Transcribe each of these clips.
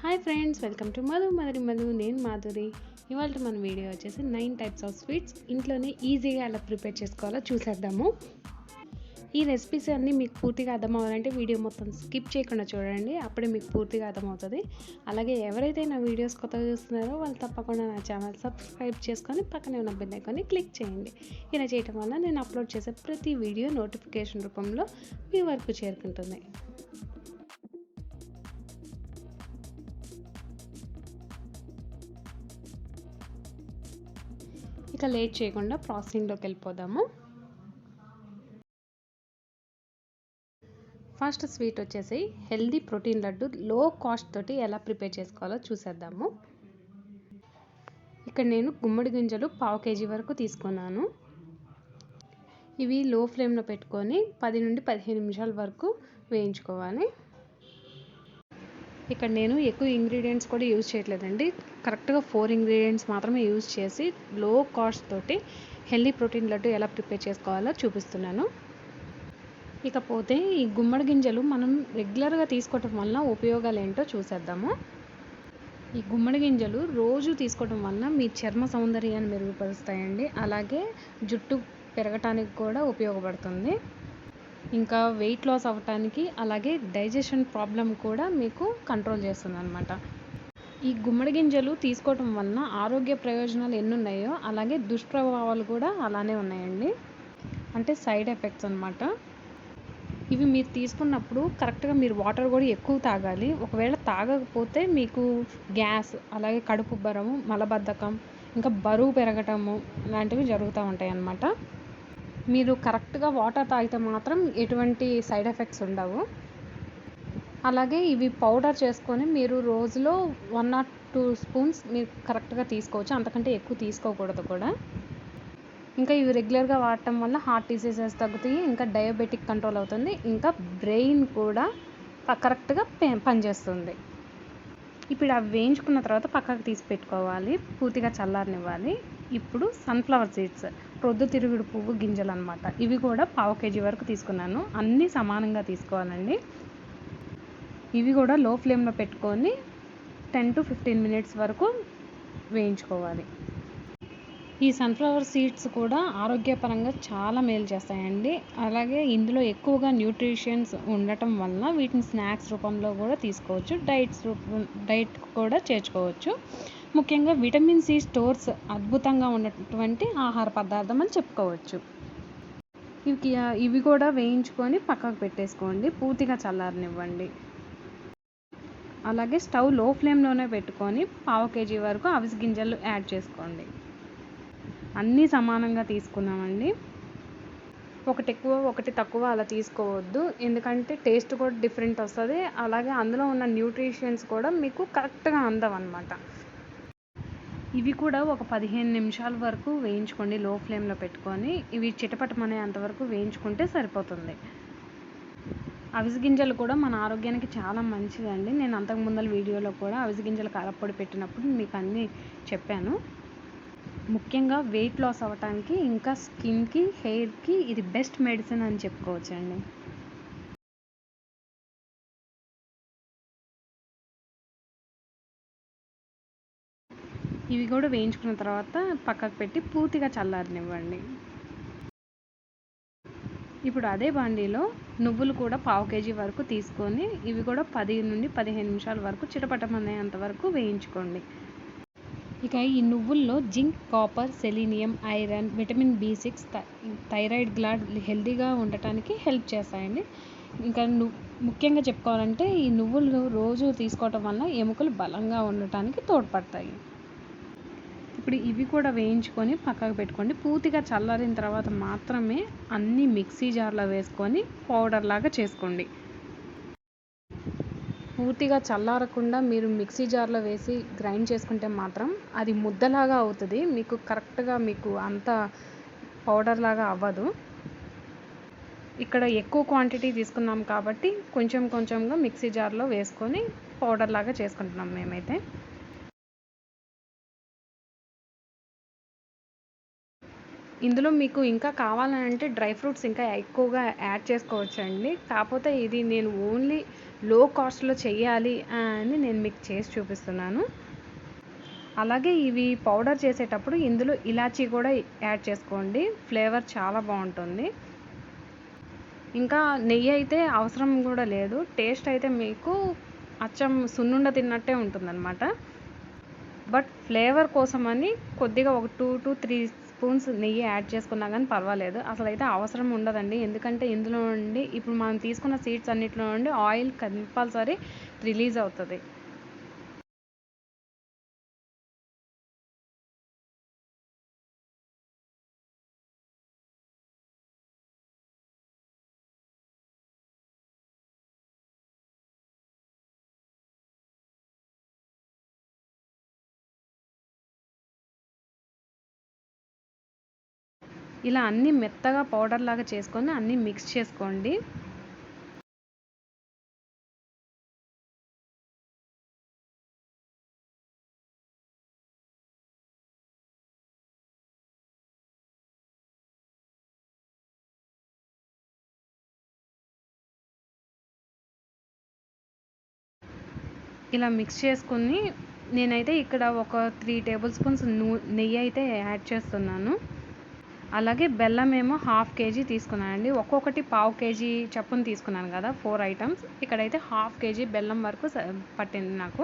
Hi friends, welcome to Madhu. నేను మాధురి. ఇవాళ మన వీడియో వచ్చేసి 9 టైప్స్ ఆఫ్ స్వీట్స్ ఇంట్లోనే ఈజీగా ఎలా ప్రిపేర్ చేసుకోవాలో చూసేద్దాము. ఈ రెసిపీస్ అన్నీ మీకు పూర్తిగా అర్థం అవ్వాలంటే వీడియో మొత్తం స్కిప్ చేయకుండా చూడండి, అప్పుడే మీకు పూర్తిగా అర్థమవుతుంది. అలాగే ఎవరైతే నా వీడియోస్ కొత్తగా చూస్తున్నారో వాళ్ళు తప్పకుండా నా ఛానల్ సబ్స్క్రైబ్ చేసుకొని పక్కనే ఉన్న బెల్ ఐకాన్ని క్లిక్ చేయండి. ఇలా చేయడం వల్ల నేను అప్లోడ్ చేసే ప్రతి వీడియో నోటిఫికేషన్ రూపంలో మీ వరకు చేరుకుంటుంది. ఇక లేట్ చేయకుండా ప్రాసెసింగ్లోకి వెళ్ళిపోదాము. ఫస్ట్ స్వీట్ వచ్చేసి హెల్దీ ప్రోటీన్ లడ్డు లో కాస్ట్ తోటి ఎలా ప్రిపేర్ చేసుకోవాలో చూసేద్దాము. ఇక్కడ నేను గుమ్మడి గింజలు 1/2 kg వరకు తీసుకున్నాను. ఇవి లో ఫ్లేమ్లో పెట్టుకొని 10 నుండి 15 నిమిషాల వరకు వేయించుకోవాలి. ఇక్కడ నేను ఎక్కువ ఇంగ్రీడియంట్స్ కూడా యూజ్ చేయట్లేదండి, కరెక్ట్గా 4 ఇంగ్రీడియంట్స్ మాత్రమే యూజ్ చేసి లో కాస్ట్ తోటి హెల్దీ ప్రోటీన్ లడ్డు ఎలా ప్రిపేర్ చేసుకోవాలో చూపిస్తున్నాను. ఇకపోతే ఈ గుమ్మడి గింజలు మనం రెగ్యులర్గా తీసుకోవటం వల్ల ఉపయోగాలు ఏంటో చూసేద్దాము. ఈ గుమ్మడి గింజలు రోజు తీసుకోవడం వల్ల మీ చర్మ సౌందర్యాన్ని మెరుగుపరుస్తాయండి. అలాగే జుట్టు పెరగటానికి కూడా ఉపయోగపడుతుంది. ఇంకా వెయిట్ లాస్ అవ్వటానికి, అలాగే డైజెషన్ ప్రాబ్లం కూడా మీకు కంట్రోల్ చేస్తుంది అన్నమాట. ఈ గుమ్మడి గింజలు తీసుకోవటం వలన ఆరోగ్య ప్రయోజనాలు ఎన్ని ఉన్నాయో అలాగే దుష్ప్రభావాలు కూడా అలానే ఉన్నాయండి, అంటే సైడ్ ఎఫెక్ట్స్ అన్నమాట. ఇవి మీరు తీసుకున్నప్పుడు కరెక్ట్గా మీరు వాటర్ కూడా ఎక్కువ తాగాలి. ఒకవేళ తాగకపోతే మీకు గ్యాస్, అలాగే కడుపు ఉబ్బరము, మలబద్ధకం, ఇంకా బరువు పెరగటము లాంటివి జరుగుతూ ఉంటాయి అన్నమాట. మీరు కరెక్ట్గా వాటర్ తాగితే మాత్రం ఎటువంటి సైడ్ ఎఫెక్ట్స్ ఉండవు. అలాగే ఇవి పౌడర్ చేసుకొని మీరు రోజులో 1 or 2 స్పూన్స్ మీరు కరెక్ట్గా తీసుకోవచ్చు, అంతకంటే ఎక్కువ తీసుకోకూడదు కూడా. ఇంకా ఇవి రెగ్యులర్గా వాడటం వల్ల హార్ట్ డిసీజెస్ తగ్గుతాయి, ఇంకా డయాబెటిక్ కంట్రోల్ అవుతుంది, ఇంకా బ్రెయిన్ కూడా కరెక్ట్గా పనిచేస్తుంది. ఇప్పుడు అవి వేయించుకున్న తర్వాత పక్కకు తీసి పెట్టుకోవాలి, పూర్తిగా చల్లారనివ్వాలి. ఇప్పుడు సన్ఫ్లవర్ సీడ్స్, ప్రొద్దుతిరుగుడు పువ్వు గింజలు అనమాట. ఇవి కూడా 1/2 kg వరకు తీసుకున్నాను. అన్నీ సమానంగా తీసుకోవాలండి. ఇవి కూడా లో ఫ్లేమ్లో పెట్టుకొని 10 to 15 minutes వరకు వేయించుకోవాలి. ఈ సన్ఫ్లవర్ సీడ్స్ కూడా ఆరోగ్యపరంగా చాలా మేలు చేస్తాయండి. అలాగే ఇందులో ఎక్కువగా న్యూట్రిషన్స్ ఉండటం వలన వీటిని స్నాక్స్ రూపంలో కూడా తీసుకోవచ్చు, డైట్ కూడా చేర్చుకోవచ్చు. ముఖ్యంగా విటమిన్ సి స్టోర్స్ అద్భుతంగా ఉన్నటువంటి ఆహార పదార్థం అని చెప్పుకోవచ్చు. ఇవి కూడా వేయించుకొని పక్కకు పెట్టేసుకోండి, పూర్తిగా చల్లారనివ్వండి. అలాగే స్టవ్ లో ఫ్లేమ్లోనే పెట్టుకొని 1/2 kg వరకు అవిసె గింజలు యాడ్ చేసుకోండి. అన్నీ సమానంగా తీసుకున్నామండి, ఒకటి ఎక్కువ ఒకటి తక్కువ అలా తీసుకోవద్దు, ఎందుకంటే టేస్ట్ కూడా డిఫరెంట్ వస్తుంది. అలాగే అందులో ఉన్న న్యూట్రిషన్స్ కూడా మీకు కరెక్ట్గా అందవన్నమాట. ఇవి కూడా ఒక 15 నిమిషాల వరకు వేయించుకోండి లో ఫ్లేమ్లో పెట్టుకొని. ఇవి చిటపటమనే అంతవరకు వేయించుకుంటే సరిపోతుంది. అవిసె గింజలు కూడా మన ఆరోగ్యానికి చాలా మంచిదండి. నేను అంతకు ముందల వీడియోలో కూడా అవిసె గింజల కారప్పొడి పెట్టినప్పుడు మీకు అన్నీ చెప్పాను. ముఖ్యంగా వెయిట్ లాస్ అవ్వటానికి, ఇంకా స్కిన్కి, హెయిర్కి ఇది బెస్ట్ మెడిసిన్ అని చెప్పుకోవచ్చండి. ఇవి కూడా వేయించుకున్న తర్వాత పక్కకు పెట్టి పూర్తిగా చల్లారనివ్వండి. ఇప్పుడు అదే బాండీలో నువ్వులు కూడా 1/2 kg వరకు తీసుకొని ఇవి కూడా 10 నుండి 15 నిమిషాల వరకు చిటపటమనేంత వరకు వేయించుకోండి. ఇక ఈ నువ్వుల్లో zinc, copper, selenium, iron, vitamin B6, thyroid gland హెల్తీగా ఉండటానికి హెల్ప్ చేస్తాయండి. ఇంకా ముఖ్యంగా చెప్పుకోవాలంటే ఈ నువ్వులు రోజు తీసుకోవటం వల్ల ఎముకలు బలంగా ఉండటానికి తోడ్పడతాయి. ఇప్పుడు ఇవి కూడా వేయించుకొని పక్కకు పెట్టుకోండి. పూర్తిగా చల్లారిన తర్వాత మాత్రమే అన్నీ మిక్సీ జార్లో వేసుకొని పౌడర్ లాగా చేసుకోండి. పూర్తిగా చల్లారకుండా మీరు మిక్సీ జార్లో వేసి గ్రైండ్ చేసుకుంటే మాత్రం అది ముద్దలాగా అవుతుంది, మీకు కరెక్ట్గా మీకు అంత పౌడర్ లాగా అవ్వదు. ఇక్కడ ఎక్కువ క్వాంటిటీ తీసుకున్నాం కాబట్టి కొంచెం కొంచెంగా మిక్సీ జార్లో వేసుకొని పౌడర్ లాగా చేసుకుంటున్నాం మేమైతే. ఇందులో మీకు ఇంకా కావాలంటే డ్రై ఫ్రూట్స్ ఇంకా ఎక్కువగా యాడ్ చేసుకోవచ్చండి. కాకపోతే ఇది నేను ఓన్లీ లో కాస్ట్లో చెయ్యాలి అని నేను మీకు చేసి చూపిస్తున్నాను. అలాగే ఇవి పౌడర్ చేసేటప్పుడు ఇందులో ఇలాచీ కూడా యాడ్ చేసుకోండి, ఫ్లేవర్ చాలా బాగుంటుంది. ఇంకా నెయ్యి అయితే అవసరం కూడా లేదు, టేస్ట్ అయితే మీకు అచ్చం సున్నుండ తిన్నట్టే ఉంటుందన్నమాట. బట్ ఫ్లేవర్ కోసమని కొద్దిగా ఒక 2 to 3 స్పూన్స్ నెయ్యి యాడ్ చేసుకున్నా కానీ పర్వాలేదు. అసలు అయితే అవసరం ఉండదండి, ఎందుకంటే ఇందులో నుండి ఇప్పుడు మనం తీసుకున్న సీడ్స్ అన్నిటిలో నుండి ఆయిల్ కంపల్సరీ రిలీజ్ అవుతుంది. ఇలా అన్నీ మెత్తగా పౌడర్ లాగా చేసుకొని అన్నీ మిక్స్ చేసుకోండి. ఇలా మిక్స్ చేసుకుని నేనైతే ఇక్కడ ఒక 3 టేబుల్ స్పూన్స్ నెయ్యి అయితే యాడ్ చేస్తున్నాను. అలాగే బెల్లం ఏమో 1/2 kg తీసుకున్నానండి, ఒక్కొక్కటి 1/2 kg చప్పున తీసుకున్నాను కదా, 4 ఐటమ్స్. ఇక్కడైతే 1/2 kg బెల్లం వరకు పట్టింది నాకు.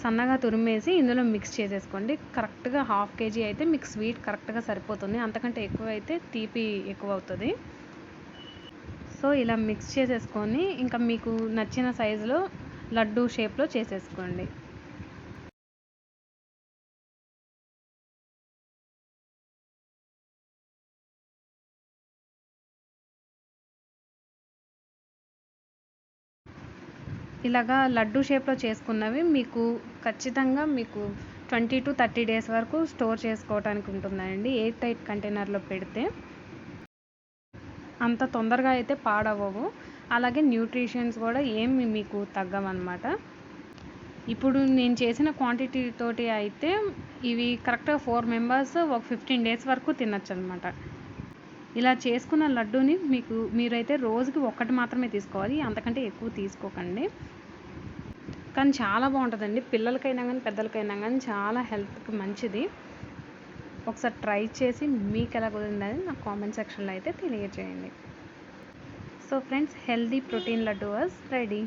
సన్నగా తురిమేసి ఇందులో మిక్స్ చేసేసుకోండి. కరెక్ట్గా 1/2 kg అయితే మీకు స్వీట్ కరెక్ట్గా సరిపోతుంది, అంతకంటే ఎక్కువ అయితే తీపి ఎక్కువ అవుతుంది. సో ఇలా మిక్స్ చేసేసుకొని ఇంకా మీకు నచ్చిన సైజులో లడ్డు షేప్లో చేసేసుకోండి. ఇలాగా లడ్డు షేప్లో చేసుకున్నవి మీకు ఖచ్చితంగా మీకు 20 to 30 డేస్ వరకు స్టోర్ చేసుకోవడానికి ఉంటుందండి, ఎయిర్ టైట్ కంటైనర్లో పెడితే. అంత తొందరగా అయితే పాడవవు, అలాగే న్యూట్రిషన్స్ కూడా ఏమి మీకు తగ్గవన్నమాట. ఇప్పుడు నేను చేసిన క్వాంటిటీ తోటి అయితే ఇవి కరెక్ట్గా 4 మెంబర్స్ ఒక 15 డేస్ వరకు తినచ్చు అనమాట. ఇలా చేసుకున్న లడ్డూని మీరైతే రోజుకి ఒక్కటి మాత్రమే తీసుకోవాలి, అంతకంటే ఎక్కువ తీసుకోకండి. కానీ చాలా బాగుంటుందండి, పిల్లలకైనా కానీ పెద్దలకైనా కానీ చాలా హెల్త్కి మంచిది. ఒకసారి ట్రై చేసి మీకు ఎలా కుదిరిందని నాకు కామెంట్ సెక్షన్లో అయితే తెలియజేయండి. So friends, healthy protein laddu was ready.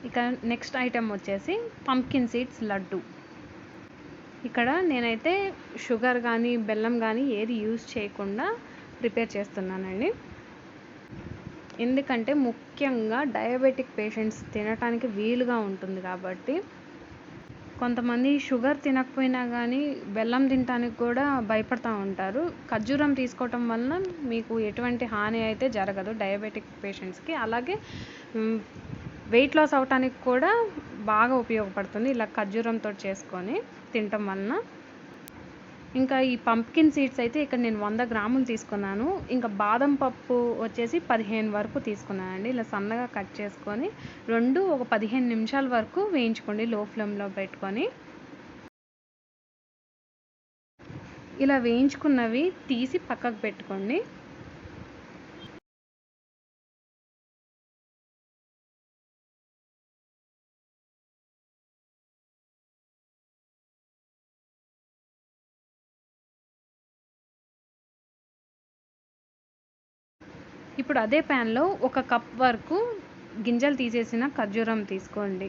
ఇక నెక్స్ట్ ఐటెం వచ్చేసి పంప్కిన్ సీడ్స్ లడ్డు. ఇక్కడ నేనైతే షుగర్ కానీ బెల్లం కానీ ఏది యూజ్ చేయకుండా ప్రిపేర్ చేస్తున్నానండి, ఎందుకంటే ముఖ్యంగా డయాబెటిక్ పేషెంట్స్ తినటానికి వీలుగా ఉంటుంది కాబట్టి. కొంతమంది షుగర్ తినకపోయినా కానీ బెల్లం తినటానికి కూడా భయపడుతూ ఉంటారు. ఖర్జూరం తీసుకోవటం వలన మీకు ఎటువంటి హాని అయితే జరగదు డయాబెటిక్ పేషెంట్స్కి. అలాగే వెయిట్ లాస్ అవటానికి కూడా బాగా ఉపయోగపడుతుంది ఇలా ఖర్జూరంతో చేసుకొని తినటం వలన. ఇంకా ఈ పంప్కిన్ సీడ్స్ అయితే ఇక్కడ నేను 100 గ్రాములు తీసుకున్నాను. ఇంకా బాదం పప్పు వచ్చేసి 15 వరకు తీసుకున్నానండి. ఇలా సన్నగా కట్ చేసుకొని రెండు ఒక 15 నిమిషాల వరకు వేయించుకోండి లో ఫ్లేమ్లో పెట్టుకొని. ఇలా వేయించుకున్నవి తీసి పక్కకు పెట్టుకోండి. ఇప్పుడు అదే ప్యాన్లో 1 కప్ వరకు గింజలు తీసేసిన ఖర్జూరం తీసుకోండి.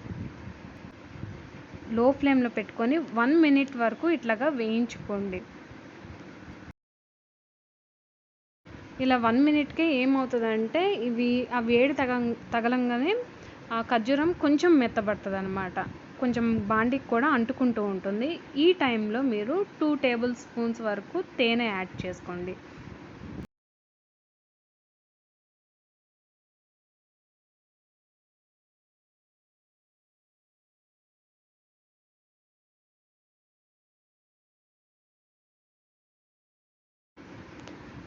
లో ఫ్లేమ్లో పెట్టుకొని 1 మినిట్ వరకు ఇట్లాగా వేయించుకోండి. ఇలా 1 మినిట్కే ఏమవుతుందంటే ఇవి ఆ వేడి తగలంగానే ఆ ఖర్జూరం కొంచెం మెత్తబడుతుంది అనమాట, కొంచెం బాండికి కూడా అంటుకుంటూ ఉంటుంది. ఈ టైంలో మీరు 2 టేబుల్ స్పూన్స్ వరకు తేనె యాడ్ చేసుకోండి.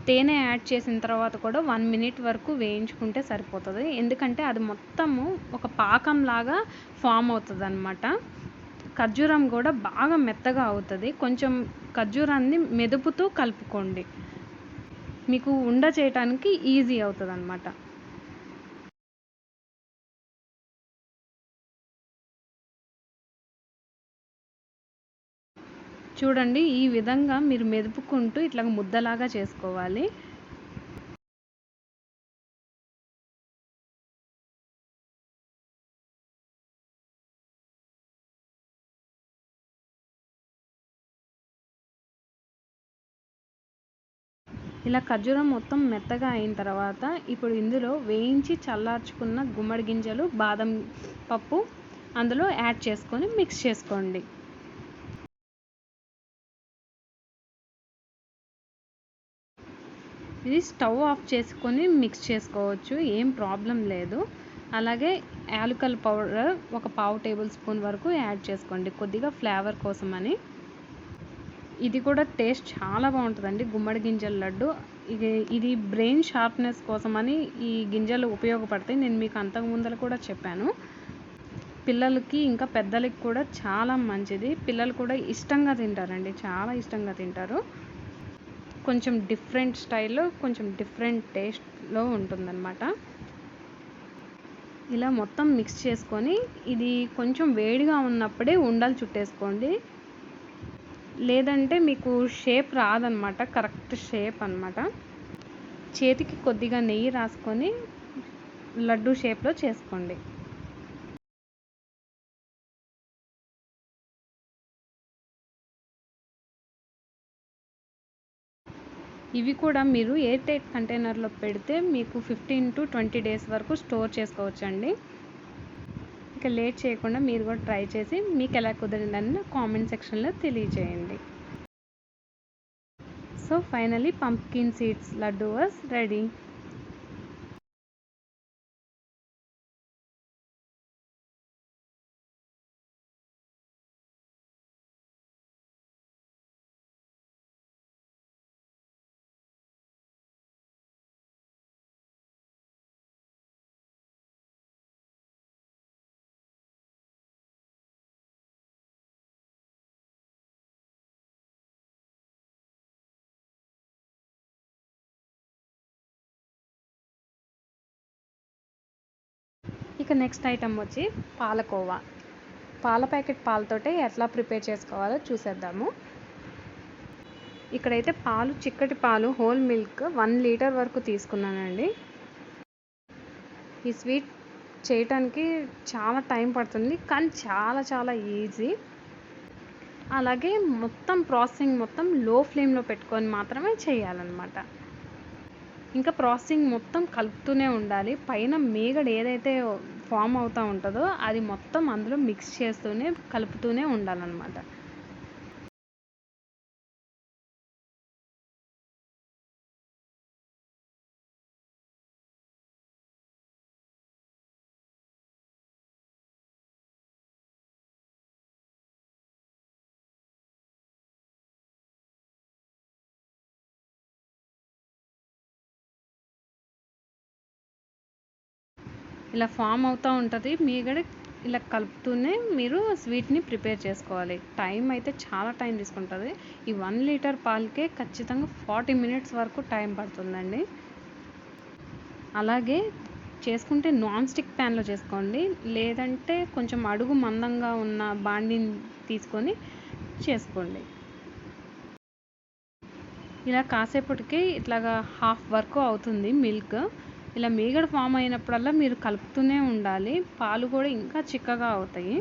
తేనె యాడ్ చేసిన తర్వాత కూడా 1 మినిట్ వరకు వేయించుకుంటే సరిపోతుంది. ఎందుకంటే అది మొత్తము ఒక పాకంలాగా ఫామ్ అవుతుందన్నమాట. ఖర్జూరం కూడా బాగా మెత్తగా అవుతుంది. కొంచెం ఖర్జూరాన్ని మెదుపుతూ కలుపుకోండి, మీకు ఉండ చేయటానికి ఈజీ అవుతుందన్నమాట. చూడండి, ఈ విధంగా మీరు మెదుపుకుంటూ ఇట్లా ముద్దలాగా చేసుకోవాలి. ఇలా ఖర్జూరం మొత్తం మెత్తగా అయిన తర్వాత ఇప్పుడు ఇందులో వేయించి చల్లార్చుకున్న గుమ్మడి గింజలు, బాదం పప్పు అందులో యాడ్ చేసుకొని మిక్స్ చేసుకోండి. ఇది స్టవ్ ఆఫ్ చేసుకొని మిక్స్ చేసుకోవచ్చు, ఏం ప్రాబ్లం లేదు. అలాగే యాలకుల పౌడర్ ఒక 1/2 టేబుల్ స్పూన్ వరకు యాడ్ చేసుకోండి, కొద్దిగా ఫ్లేవర్ కోసమని. ఇది కూడా టేస్ట్ చాలా బాగుంటుందండి గుమ్మడి గింజల లడ్డు. ఇది బ్రెయిన్ షార్ప్నెస్ కోసమని ఈ గింజలు ఉపయోగపడతాయి. నేను మీకు అంతకు ముందర కూడా చెప్పాను. పిల్లలకి ఇంకా పెద్దలకి కూడా చాలా మంచిది. పిల్లలు కూడా ఇష్టంగా తింటారండి, చాలా ఇష్టంగా తింటారు. కొంచెం డిఫరెంట్ స్టైల్లో, కొంచెం డిఫరెంట్ టేస్ట్లో ఉంటుందన్నమాట. ఇలా మొత్తం మిక్స్ చేసుకొని ఇది కొంచెం వేడిగా ఉన్నప్పుడే ఉండలు చుట్టేసుకోండి, లేదంటే మీకు షేప్ రాదనమాట, కరెక్ట్ షేప్ అనమాట. చేతికి కొద్దిగా నెయ్యి రాసుకొని లడ్డు షేప్లో చేసుకోండి. ఇవి కూడా మీరు ఎయిర్ టైట్ కంటైనర్లో పెడితే మీకు 15 to 20 డేస్ వరకు స్టోర్ చేసుకోవచ్చండి. ఇక లేట్ చేయకుండా మీరు కూడా ట్రై చేసి మీకు ఎలా కుదిరిందని కామెంట్ సెక్షన్లో తెలియజేయండి. So finally pumpkin seeds laddu was ready. ఇక నెక్స్ట్ ఐటమ్ వచ్చి పాలకోవా. పాల ప్యాకెట్ పాలతోటే ఎట్లా ప్రిపేర్ చేసుకోవాలో చూసేద్దాము. ఇక్కడైతే పాలు, చిక్కటి పాలు, హోల్ మిల్క్ 1 లీటర్ వరకు తీసుకున్నానండి. ఈ స్వీట్ చేయటానికి చాలా టైం పడుతుంది, కానీ చాలా చాలా ఈజీ. అలాగే మొత్తం ప్రాసెసింగ్ మొత్తం లో ఫ్లేమ్లో పెట్టుకొని మాత్రమే చేయాలన్నమాట. ఇంకా ప్రాసెసింగ్ మొత్తం కలుపుతూనే ఉండాలి. పైన మీగడ ఏదైతే ఫామ్ అవుతూ ఉంటుందో అది మొత్తం అందులో మిక్స్ చేస్తూనే కలుపుతూనే ఉండాలన్నమాట. ఇలా ఫామ్ అవుతూ ఉంటుంది మీగడ, ఇలా కలుపుతూనే మీరు స్వీట్ని ప్రిపేర్ చేసుకోవాలి. టైం అయితే చాలా టైం తీసుకుంటుంది. ఈ 1 లీటర్ పాలకే ఖచ్చితంగా 40 మినిట్స్ వరకు టైం పడుతుందండి. అలాగే చేసుకుంటే నాన్ స్టిక్ ప్యాన్లో చేసుకోండి, లేదంటే కొంచెం అడుగు మందంగా ఉన్న బాండిని తీసుకొని చేసుకోండి. ఇలా కాసేపటికి ఇట్లాగా హాఫ్ వరకు అవుతుంది మిల్క్. ఇలా మీగడ ఫామ్ అయినప్పుడల్లా మీరు కలుపుతూనే ఉండాలి, పాలు కూడా ఇంకా చిక్కగా అవుతాయి.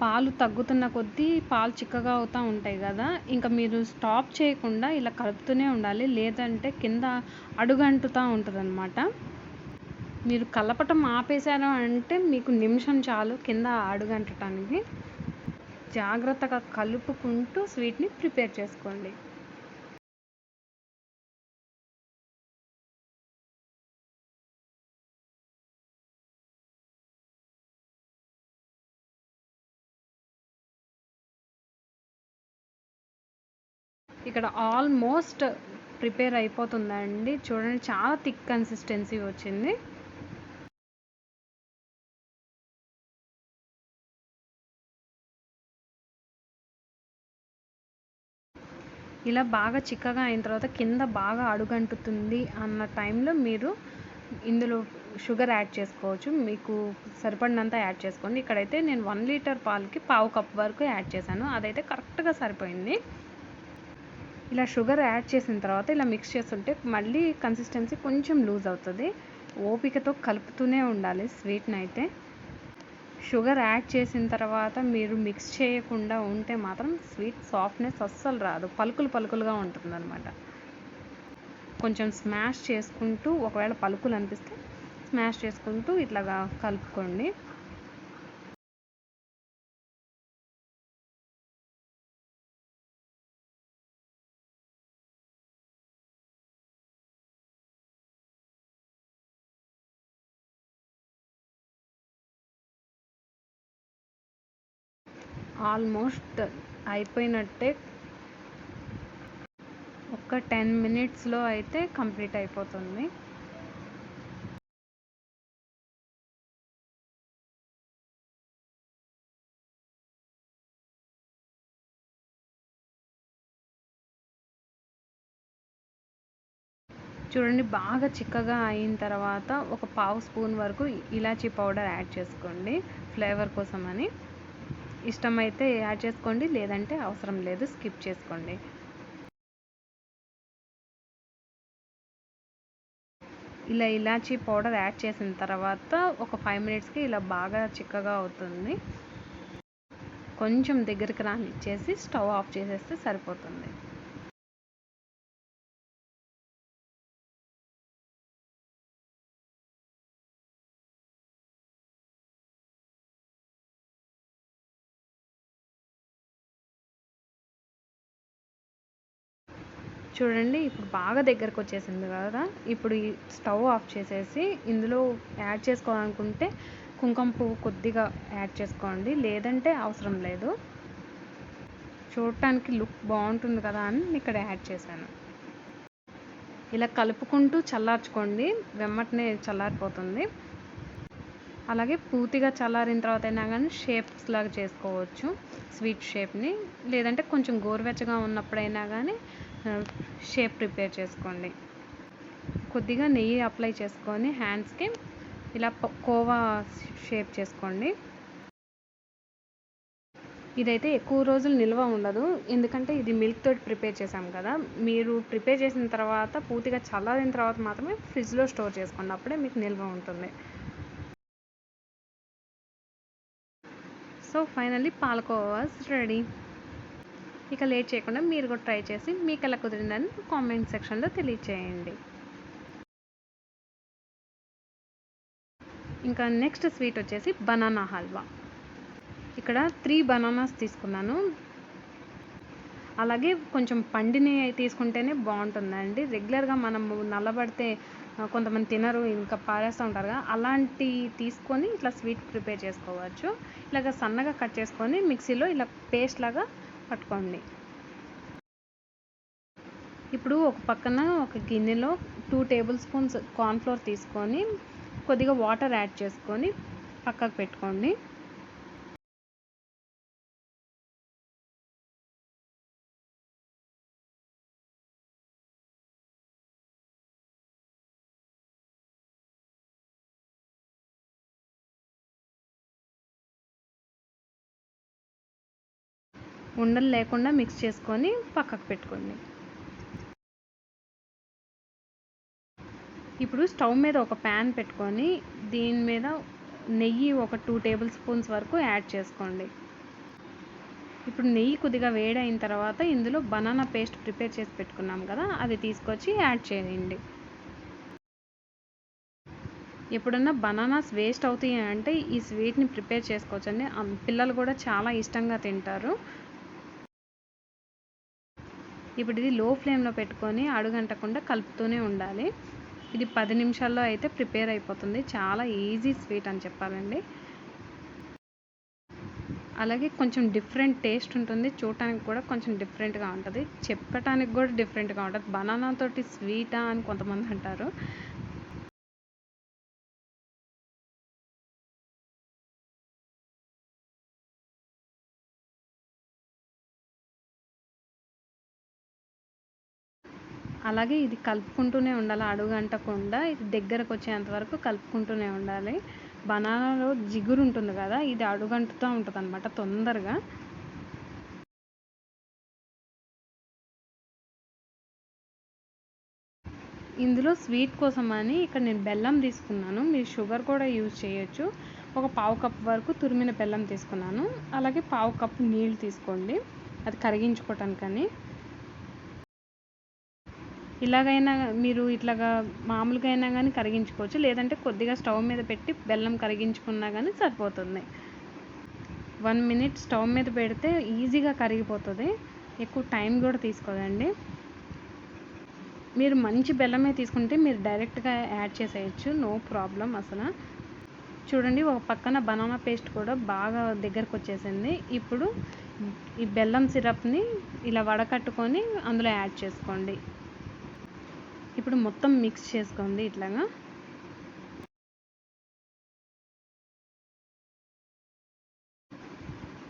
పాలు తగ్గుతున్న కొద్దీ పాలు చిక్కగా అవుతూ ఉంటాయి కదా, ఇంకా మీరు స్టాప్ చేయకుండా ఇలా కలుపుతూనే ఉండాలి, లేదంటే కింద అడుగంటుతూ ఉంటుందన్నమాట. మీరు కలపటం ఆపేశారు అంటే మీకు నిమిషం చాలు కింద అడుగంటటానికి. జాగ్రత్తగా కలుపుకుంటూ స్వీట్ని ప్రిపేర్ చేసుకోండి. ఇక్కడ ఆల్మోస్ట్ ప్రిపేర్ అయిపోతుందండి. చూడండి, చాలా థిక్ కన్సిస్టెన్సీ వచ్చింది. ఇలా బాగా చిక్కగా అయిన తర్వాత కింద బాగా అడుగంటుతుంది అన్న టైంలో మీరు ఇందులో షుగర్ యాడ్ చేసుకోవచ్చు. మీకు సరిపడినంత యాడ్ చేసుకోండి. ఇక్కడైతే నేను 1 లీటర్ పాలకి పావు కప్ వరకు యాడ్ చేశాను. అదైతే కరెక్ట్గా సరిపోయింది. ఇలా షుగర్ యాడ్ చేసిన తర్వాత ఇలా మిక్స్ చేస్తుంటే మళ్ళీ కన్సిస్టెన్సీ కొంచెం లూజ్ అవుతుంది. ఓపికతో కలుపుతూనే ఉండాలి స్వీట్ని అయితే. షుగర్ యాడ్ చేసిన తర్వాత మీరు మిక్స్ చేయకుండా ఉంటే మాత్రం స్వీట్ సాఫ్ట్నెస్ అస్సలు రాదు, పలుకులుగా ఉంటుందన్నమాట. కొంచెం స్మాష్ చేసుకుంటూ, ఒకవేళ పలుకులు అనిపిస్తే స్మాష్ చేసుకుంటూ ఇట్లాగా కలుపుకోండి. ఆల్మోస్ట్ అయిపోయినట్టే. ఒక 10 మినిట్స్లో అయితే కంప్లీట్ అయిపోతుంది. చూడండి, బాగా చిక్కగా అయిన తర్వాత ఒక పావు స్పూన్ వరకు ఇలాచీ పౌడర్ యాడ్ చేసుకోండి, ఫ్లేవర్ కోసం అని. ఇష్టమైతే యాడ్ చేసుకోండి, లేదంటే అవసరం లేదు, స్కిప్ చేసుకోండి. ఇలా ఇలాచీ పౌడర్ యాడ్ చేసిన తర్వాత ఒక 5 మినిట్స్కి ఇలా బాగా చిక్కగా అవుతుంది. కొంచెం దగ్గరికి రానిచ్చేసి స్టవ్ ఆఫ్ చేసేస్తే సరిపోతుంది. చూడండి, ఇప్పుడు బాగా దగ్గరకు వచ్చేసింది కదా. ఇప్పుడు ఈ స్టవ్ ఆఫ్ చేసేసి ఇందులో యాడ్ చేసుకోవాలనుకుంటే కుంకుమ పువ్వు కొద్దిగా యాడ్ చేసుకోండి, లేదంటే అవసరం లేదు. చూడటానికి లుక్ బాగుంటుంది కదా అని ఇక్కడ యాడ్ చేశాను. ఇలా కలుపుకుంటూ చల్లార్చుకోండి, వెమ్మటనే చల్లారిపోతుంది. అలాగే పూర్తిగా చల్లారిన తర్వాత అయినా కానీ షేప్స్ లాగా చేసుకోవచ్చు స్వీట్ షేప్ని, లేదంటే కొంచెం గోరువెచ్చగా ఉన్నప్పుడైనా కానీ షేప్ ప్రిపేర్ చేసుకోండి. కొద్దిగా నెయ్యి అప్లై చేసుకొని హ్యాండ్స్కి ఇలా కోవా షేప్ చేసుకోండి. ఇదైతే ఎక్కువ రోజులు నిల్వ ఉండదు, ఎందుకంటే ఇది మిల్క్ తోటి ప్రిపేర్ చేసాం కదా. మీరు ప్రిపేర్ చేసిన తర్వాత పూర్తిగా చల్లారిన తర్వాత మాత్రమే ఫ్రిడ్జ్లో స్టోర్ చేసుకోండి, అప్పుడే మీకు నిల్వ ఉంటుంది. So finally palakovas ready. ఇక లేట్ చేయకుండా మీరు కూడా ట్రై చేసి మీకు ఎలా కుదిరిందని కామెంట్ సెక్షన్లో తెలియచేయండి. ఇంకా నెక్స్ట్ స్వీట్ వచ్చేసి బనానా హల్వా. ఇక్కడ 3 బనానాస్ తీసుకున్నాను. అలాగే కొంచెం పండిని తీసుకుంటేనే బాగుంటుందండి. రెగ్యులర్గా మనము నల్లబడితే కొంతమంది తినరు, ఇంకా పారేస్తూ ఉంటారు కదా, అలాంటి తీసుకొని ఇట్లా స్వీట్ ప్రిపేర్ చేసుకోవచ్చు. ఇలాగ సన్నగా కట్ చేసుకొని మిక్సీలో ఇలా పేస్ట్ లాగా పట్టుకోండి. ఇప్పుడు ఒక పక్కన ఒక గిన్నెలో 2 టేబుల్ స్పూన్స్ కార్న్ఫ్లోర్ తీసుకొని కొద్దిగా వాటర్ యాడ్ చేసుకొని పక్కకు పెట్టుకోండి. ఉండలు లేకుండా మిక్స్ చేసుకొని పక్కకు పెట్టుకోండి. ఇప్పుడు స్టవ్ మీద ఒక ప్యాన్ పెట్టుకొని దీని మీద నెయ్యి ఒక 2 టేబుల్ స్పూన్స్ వరకు యాడ్ చేసుకోండి. ఇప్పుడు నెయ్యి కొద్దిగా వేడైన తర్వాత ఇందులో బనానా పేస్ట్ ప్రిపేర్ చేసి పెట్టుకున్నాం కదా, అది తీసుకొచ్చి యాడ్ చేయండి. ఎప్పుడన్నా బనానాస్ వేస్ట్ అవుతాయి అంటే ఈ స్వీట్ని ప్రిపేర్ చేసుకోవచ్చండి. పిల్లలు కూడా చాలా ఇష్టంగా తింటారు. ఇప్పుడు ఇది లో ఫ్లేమ్లో పెట్టుకొని అడుగంటకుండా కలుపుతూనే ఉండాలి. ఇది 10 నిమిషాల్లో అయితే ప్రిపేర్ అయిపోతుంది. చాలా ఈజీ స్వీట్ అని చెప్పాలండి. అలాగే కొంచెం డిఫరెంట్ టేస్ట్ ఉంటుంది. చూడటానికి కూడా కొంచెం డిఫరెంట్గా ఉంటుంది. చెప్పటానికి కూడా డిఫరెంట్గా ఉంటుంది. బనానా తోటి స్వీటా అని కొంతమంది అంటారు. అలాగే ఇది కలుపుకుంటూనే ఉండాలి. అడుగంటకుండా ఇది దగ్గరకు వచ్చేంత వరకు కలుపుకుంటూనే ఉండాలి. బనానాలో జిగురు ఉంటుంది కదా, ఇది అడుగంటుతూ ఉంటుంది అనమాట తొందరగా. ఇందులో స్వీట్ కోసం అని ఇక్కడ నేను బెల్లం తీసుకున్నాను. మీరు షుగర్ కూడా యూజ్ చేయొచ్చు. ఒక పావు కప్పు వరకు తురిమిన బెల్లం తీసుకున్నాను. అలాగే పావు కప్పు నీళ్ళు తీసుకోండి, అది కరిగించుకోవటానికని. ఇలాగైనా మీరు ఇట్లాగా మామూలుగా అయినా కానీ కరిగించుకోవచ్చు, లేదంటే కొద్దిగా స్టవ్ మీద పెట్టి బెల్లం కరిగించుకున్నా కానీ సరిపోతుంది. 1 మినిట్ స్టవ్ మీద పెడితే ఈజీగా కరిగిపోతుంది. ఎక్కువ టైం కూడా తీసుకోదండి. మీరు మంచి బెల్లమే తీసుకుంటే మీరు డైరెక్ట్గా యాడ్ చేసేయచ్చు, నో ప్రాబ్లం అసలు. చూడండి, ఒక పక్కన బనానా పేస్ట్ కూడా బాగా దగ్గరకు వచ్చేసింది. ఇప్పుడు ఈ బెల్లం సిరప్ని ఇలా వడకట్టుకొని అందులో యాడ్ చేసుకోండి. ఇప్పుడు మొత్తం మిక్స్ చేసుకోండి ఇట్లాగా.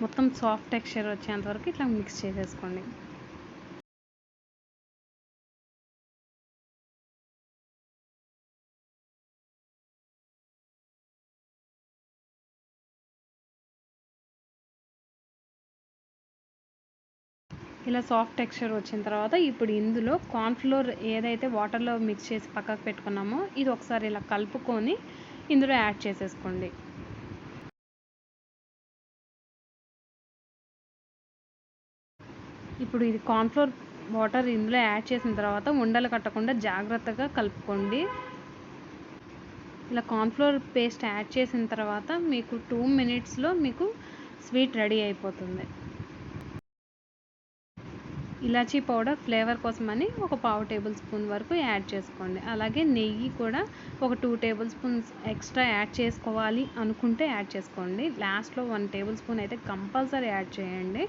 మొత్తం సాఫ్ట్ టెక్స్చర్ వచ్చేంత వరకు ఇట్లా మిక్స్ చేసేసుకోండి. ఇలా సాఫ్ట్ టెక్స్చర్ వచ్చిన తర్వాత ఇప్పుడు ఇందులో కార్న్ఫ్లోర్ ఏదైతే వాటర్లో మిక్స్ చేసి పక్కకు పెట్టుకున్నామో ఇది ఒకసారి ఇలా కలుపుకొని ఇందులో యాడ్ చేసేసుకోండి. ఇప్పుడు ఇది కార్న్ఫ్లోర్ వాటర్ ఇందులో యాడ్ చేసిన తర్వాత ఉండలు కట్టకుండా జాగ్రత్తగా కలుపుకోండి. ఇలా కార్న్ఫ్లోర్ పేస్ట్ యాడ్ చేసిన తర్వాత మీకు 2 మినిట్స్లో మీకు స్వీట్ రెడీ అయిపోతుంది. ఇలాచీ పౌడర్ ఫ్లేవర్ కోసమని ఒక పావు టేబుల్ స్పూన్ వరకు యాడ్ చేసుకోండి. అలాగే నెయ్యి కూడా ఒక 2 టేబుల్ స్పూన్స్ ఎక్స్ట్రా యాడ్ చేసుకోవాలి అనుకుంటే యాడ్ చేసుకోండి. లాస్ట్లో 1 టేబుల్ స్పూన్ అయితే కంపల్సరీ యాడ్ చేయండి.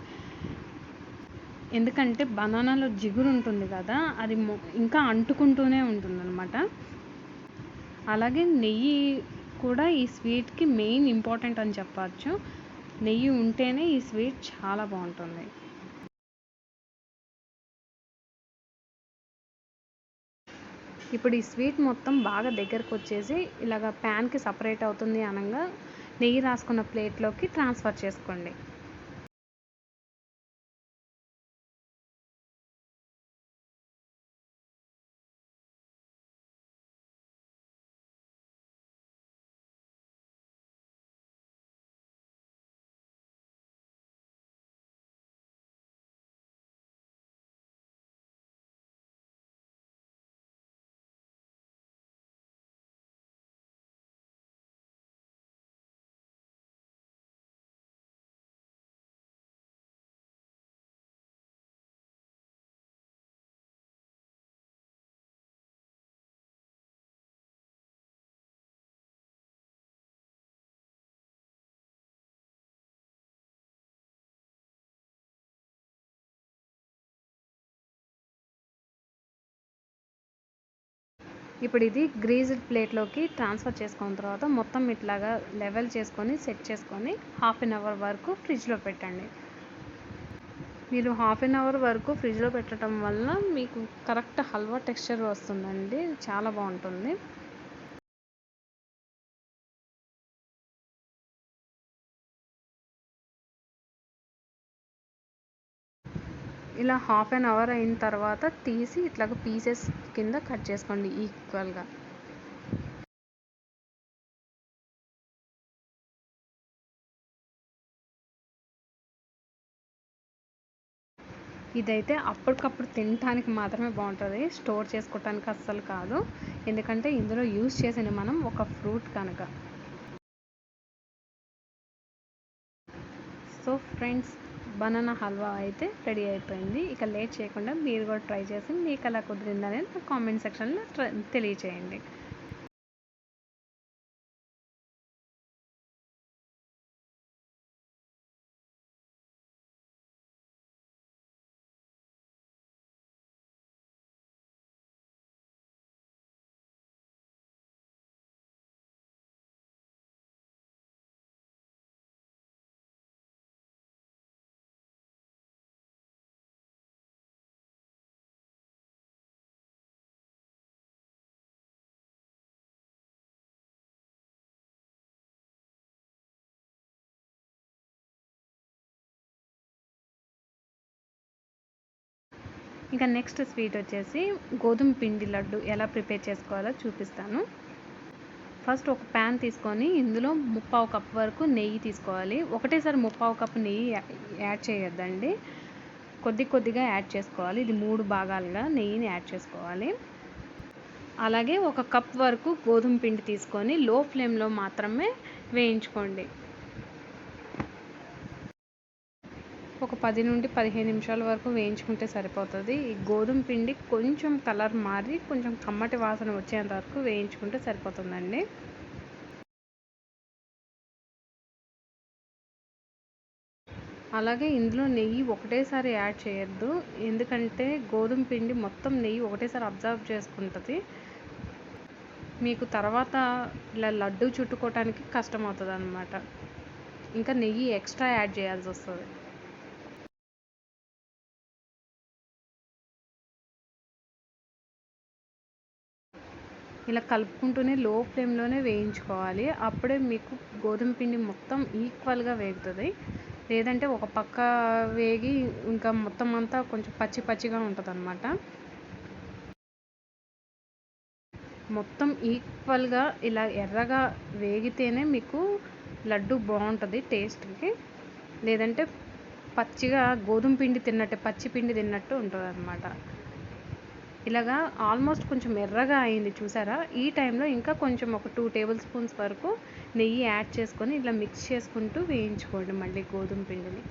ఎందుకంటే బనానాలో జిగురు ఉంటుంది కదా, అది ఇంకా అంటుకుంటూనే ఉంటుందన్నమాట. అలాగే నెయ్యి కూడా ఈ స్వీట్కి మెయిన్ ఇంపార్టెంట్ అని చెప్పచ్చు. నెయ్యి ఉంటేనే ఈ స్వీట్ చాలా బాగుంటుంది. ఇప్పుడు ఈ స్వీట్ మొత్తం బాగా దగ్గరకు వచ్చేసి ఇలాగ ప్యాన్కి సపరేట్ అవుతుంది అనగా నెయ్యి రాసుకున్న ప్లేట్లోకి ట్రాన్స్ఫర్ చేసుకోండి. ఇప్పుడు ఇది గ్రీజ్డ్ ప్లేట్లోకి ట్రాన్స్ఫర్ చేసుకున్న తర్వాత మొత్తం ఇట్లాగా లెవెల్ చేసుకొని సెట్ చేసుకొని 1/2 అవర్ వరకు ఫ్రిడ్జ్లో పెట్టండి. మీరు 1/2 అవర్ వరకు ఫ్రిడ్జ్లో పెట్టడం వల్ల మీకు కరెక్ట్ హల్వా టెక్స్చర్ వస్తుందండి, చాలా బాగుంటుంది. ఇలా 1/2 అవర్ అయిన తర్వాత తీసి ఇట్లాగ పీసెస్ కింద కట్ చేసుకోండి ఈక్వల్గా. ఇదైతే అప్పటికప్పుడు తినటానికి మాత్రమే బాగుంటుంది, స్టోర్ చేసుకోవటానికి అస్సలు కాదు. ఎందుకంటే ఇందులో యూజ్ చేసింది మనం ఒక ఫ్రూట్ కనుక. సో ఫ్రెండ్స్, బనానా హల్వా అయితే రెడీ అయిపోయింది. ఇక లేట్ చేయకుండా మీరు కూడా ట్రై చేసి మీకు ఎలా కుదిరిందనేది నా కామెంట్ సెక్షన్లో తెలియచేయండి. ఇంకా నెక్స్ట్ స్వీట్ వచ్చేసి గోధుమ పిండి లడ్డు ఎలా ప్రిపేర్ చేసుకోవాలో చూపిస్తాను. ఫస్ట్ ఒక ప్యాన్ తీసుకొని ఇందులో 3/4 కప్ వరకు నెయ్యి తీసుకోవాలి. ఒకటేసారి 3/4 కప్ నెయ్యి యాడ్ చేయొద్దండి, కొద్దిగా యాడ్ చేసుకోవాలి. ఇది 3 భాగాలుగా నెయ్యిని యాడ్ చేసుకోవాలి. అలాగే ఒక కప్ వరకు గోధుమ పిండి తీసుకొని లో ఫ్లేమ్లో మాత్రమే వేయించుకోండి. ఒక 10 నుండి 15 నిమిషాల వరకు వేయించుకుంటే సరిపోతుంది. ఈ గోధుమ పిండి కొంచెం కలర్ మారి కొంచెం కమ్మటి వాసన వచ్చేంత వరకు వేయించుకుంటే సరిపోతుందండి. అలాగే ఇందులో నెయ్యి ఒకటేసారి యాడ్ చేయొద్దు, ఎందుకంటే గోధుమ పిండి మొత్తం నెయ్యి ఒకటేసారి అబ్జర్వ్ చేసుకుంటుంది. మీకు తర్వాత ఇలా లడ్డు చుట్టుకోవటానికి కష్టం అవుతుంది అన్నమాట. ఇంకా నెయ్యి ఎక్స్ట్రా యాడ్ చేయాల్సి వస్తుంది. ఇలా కలుపుకుంటూనే లో ఫ్లేమ్లోనే వేయించుకోవాలి. అప్పుడే మీకు గోధుమ పిండి మొత్తం ఈక్వల్గా వేగుతుంది. లేదంటే ఒక పక్క వేగి ఇంకా మొత్తం అంతా కొంచెం పచ్చిగా ఉంటుంది అన్నమాట. మొత్తం ఈక్వల్గా ఇలా ఎర్రగా వేగితేనే మీకు లడ్డు బాగుంటుంది టేస్ట్కి. లేదంటే పచ్చిగా గోధుమ పిండి తిన్నట్టు, పచ్చి పిండి తిన్నట్టు ఉంటుంది అన్నమాట. ఇలాగా ఆల్మోస్ట్ కొంచెం ఎర్రగా అయింది చూసారా. ఈ టైంలో ఇంకా కొంచెం ఒక 2 టేబుల్ స్పూన్స్ వరకు నెయ్యి యాడ్ చేసుకొని ఇలా మిక్స్ చేసుకుంటూ వేయించుకోండి మళ్ళీ గోధుమ పిండిని.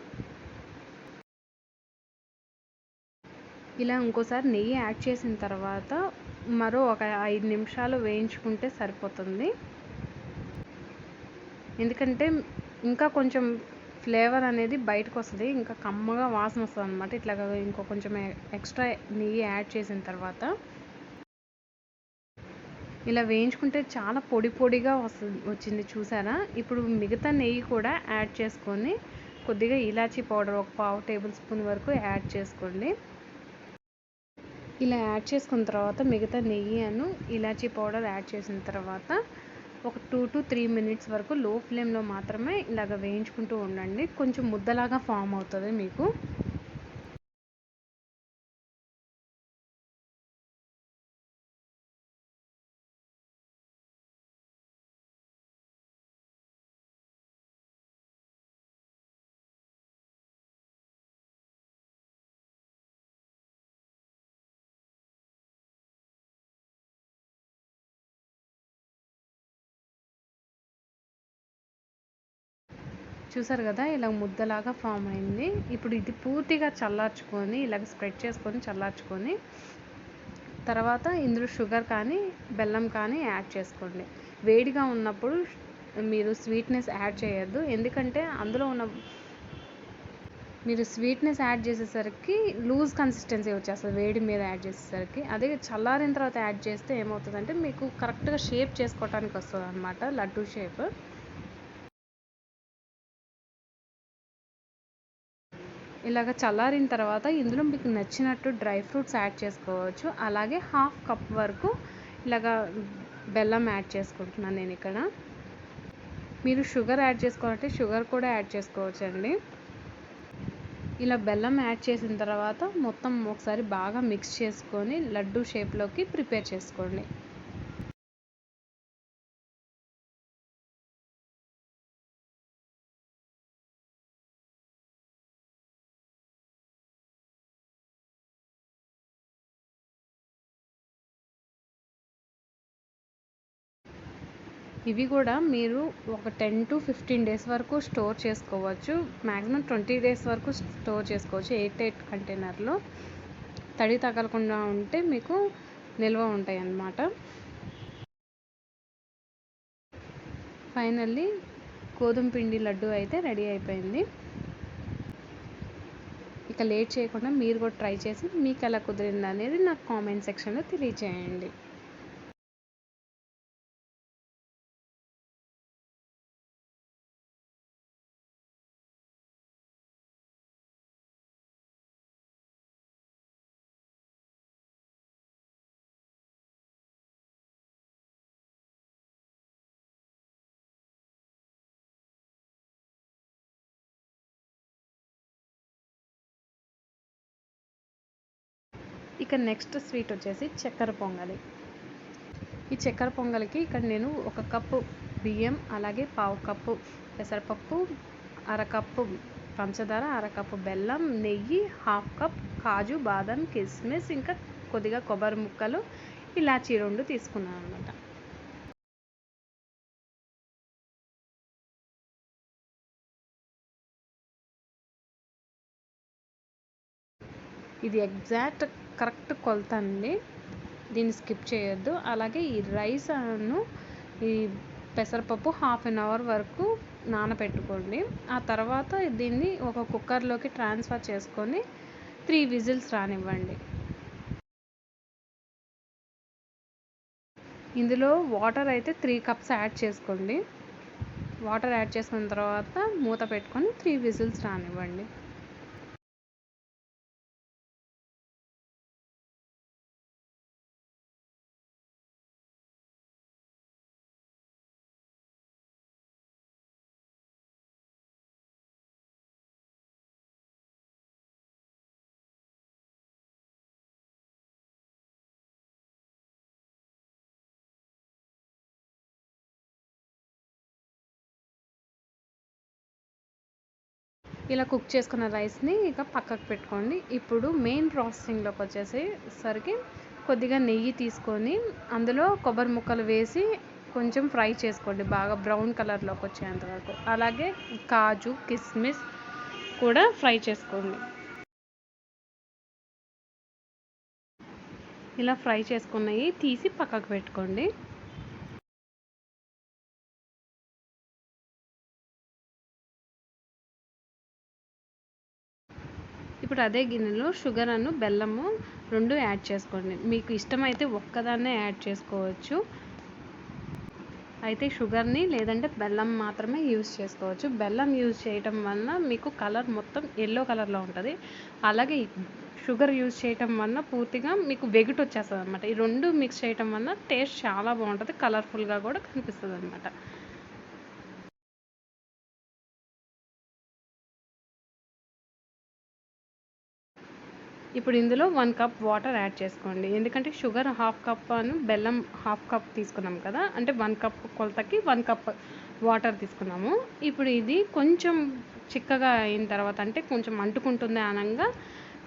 ఇలా ఇంకోసారి నెయ్యి యాడ్ చేసిన తర్వాత మరో ఒక 5 నిమిషాలు వేయించుకుంటే సరిపోతుంది. ఎందుకంటే ఇంకా కొంచెం ఫ్లేవర్ అనేది బయటకు వస్తుంది, ఇంకా కమ్మగా వాసన వస్తుంది అనమాట. ఇట్లాగా ఇంకో కొంచెం ఎక్స్ట్రా నెయ్యి యాడ్ చేసిన తర్వాత ఇలా వేయించుకుంటే చాలా పొడిగా వచ్చింది చూసారా. ఇప్పుడు మిగతా నెయ్యి కూడా యాడ్ చేసుకొని కొద్దిగా ఇలాచీ పౌడర్ ఒక 1/2 టేబుల్ స్పూన్ వరకు యాడ్ చేసుకోండి. ఇలా యాడ్ చేసుకున్న తర్వాత మిగతా నెయ్యి ఇలాచీ పౌడర్ యాడ్ చేసిన తర్వాత ఒక 2 to 3 మినిట్స్ వరకు లో ఫ్లేమ్లో మాత్రమే ఇలాగ వేయించుకుంటూ ఉండండి. కొంచెం ముద్దలాగా ఫామ్ అవుతుంది మీకు. చూసారు కదా, ఇలా ముద్దలాగా ఫామ్ అయింది. ఇప్పుడు ఇది పూర్తిగా చల్లార్చుకొని ఇలాగ స్ప్రెడ్ చేసుకొని చల్లార్చుకొని తర్వాత ఇందులో షుగర్ కానీ బెల్లం కానీ యాడ్ చేసుకోండి. వేడిగా ఉన్నప్పుడు మీరు స్వీట్నెస్ యాడ్ చేయొద్దు, ఎందుకంటే అందులో ఉన్న మీరు స్వీట్నెస్ యాడ్ చేసేసరికి లూజ్ కన్సిస్టెన్సీ వచ్చేస్తుంది వేడి మీద యాడ్ చేసేసరికి. అదే చల్లారిన తర్వాత యాడ్ చేస్తే ఏమవుతుందంటే మీకు కరెక్ట్గా షేప్ చేసుకోవడానికి వస్తుంది అనమాట, లడ్డు షేప్. ఇలాగ చల్లారిన తర్వాత ఇందులో మీకు నచ్చినట్టు డ్రై ఫ్రూట్స్ యాడ్ చేసుకోవచ్చు. అలాగే 1/2 కప్ వరకు ఇలాగ బెల్లం యాడ్ చేసుకుంటున్నాను నేను ఇక్కడ. మీరు షుగర్ యాడ్ చేసుకోవాలంటే షుగర్ కూడా యాడ్ చేసుకోవచ్చు అండి. ఇలా బెల్లం యాడ్ చేసిన తర్వాత మొత్తం ఒకసారి బాగా మిక్స్ చేసుకొని లడ్డు షేప్లోకి ప్రిపేర్ చేసుకోండి. ఇవి కూడా మీరు ఒక 10 to 15 డేస్ వరకు స్టోర్ చేసుకోవచ్చు. మ్యాక్సిమం 20 డేస్ వరకు స్టోర్ చేసుకోవచ్చు. 8 కంటైనర్లో తడి తగలకుండా ఉంటే మీకు నిల్వ ఉంటాయి అన్నమాట. ఫైనల్లీ గోధుమ పిండి లడ్డు అయితే రెడీ అయిపోయింది. ఇక లేట్ చేయకుండా మీరు కూడా ట్రై చేసి మీకు ఎలా కుదిరింది అనేది నాకు కామెంట్ సెక్షన్లో తెలియచేయండి. ఇక నెక్స్ట్ స్వీట్ వచ్చేసి చక్కెర పొంగలి. ఈ చక్కెర పొంగలికి ఇక్కడ నేను 1 కప్పు బియ్యం, అలాగే 1/2 కప్పు పెసరపప్పు, 1/2 కప్పు పంచదార, 1/2 కప్పు బెల్లం, నెయ్యి, 1/2 కప్ కాజు, బాదం, కిస్మిస్, ఇంకా కొద్దిగా కొబ్బరి ముక్కలు, ఇలాచీ 2 తీసుకున్నాను అనమాట. ఇది ఎగ్జాక్ట్ కరెక్ట్ కొలత అండి, దీన్ని స్కిప్ చేయొద్దు. అలాగే ఈ రైస్ ఈ పెసరపప్పు 1/2 అవర్ వరకు నానబెట్టుకోండి. ఆ తర్వాత దీన్ని ఒక కుక్కర్లోకి ట్రాన్స్ఫర్ చేసుకొని 3 విజిల్స్ రానివ్వండి. ఇందులో వాటర్ అయితే 3 కప్స్ యాడ్ చేసుకోండి. వాటర్ యాడ్ చేసుకున్న తర్వాత మూత పెట్టుకొని 3 విజిల్స్ రానివ్వండి. ఇలా కుక్ చేసుకున్న రైస్ని ఇక పక్కకు పెట్టుకోండి. ఇప్పుడు మెయిన్ ప్రాసెసింగ్లోకి వచ్చేసరికి కొద్దిగా నెయ్యి తీసుకొని అందులో కొబ్బరి ముక్కలు వేసి కొంచెం ఫ్రై చేసుకోండి, బాగా బ్రౌన్ కలర్లోకి వచ్చేంత వరకు. అలాగే కాజు, కిస్మిస్ కూడా ఫ్రై చేసుకోండి. ఇలా ఫ్రై చేసుకున్నవి తీసి పక్కకు పెట్టుకోండి. ఇప్పుడు అదే గిన్నెలో షుగర్ బెల్లము 2 యాడ్ చేసుకోండి. మీకు ఇష్టమైతే ఒక్కదాన్నే యాడ్ చేసుకోవచ్చు. అయితే షుగర్ని లేదంటే బెల్లం మాత్రమే యూజ్ చేసుకోవచ్చు. బెల్లం యూజ్ చేయటం వలన మీకు కలర్ మొత్తం ఎల్లో కలర్లో ఉంటుంది. అలాగే షుగర్ యూజ్ చేయటం వలన పూర్తిగా మీకు వెగుటు వచ్చేస్తుంది అనమాట. ఈ 2 మిక్స్ చేయటం వలన టేస్ట్ చాలా బాగుంటుంది, కలర్ఫుల్గా కూడా కనిపిస్తుంది అనమాట. ఇప్పుడు ఇందులో 1 కప్ వాటర్ యాడ్ చేసుకోండి. ఎందుకంటే షుగర్ 1/2 కప్ బెల్లం 1/2 కప్ తీసుకున్నాం కదా, అంటే 1 కప్ కొలతకి 1 కప్ వాటర్ తీసుకున్నాము. ఇప్పుడు ఇది కొంచెం చిక్కగా అయిన తర్వాత, అంటే కొంచెం అంటుకుంటుంది అనగా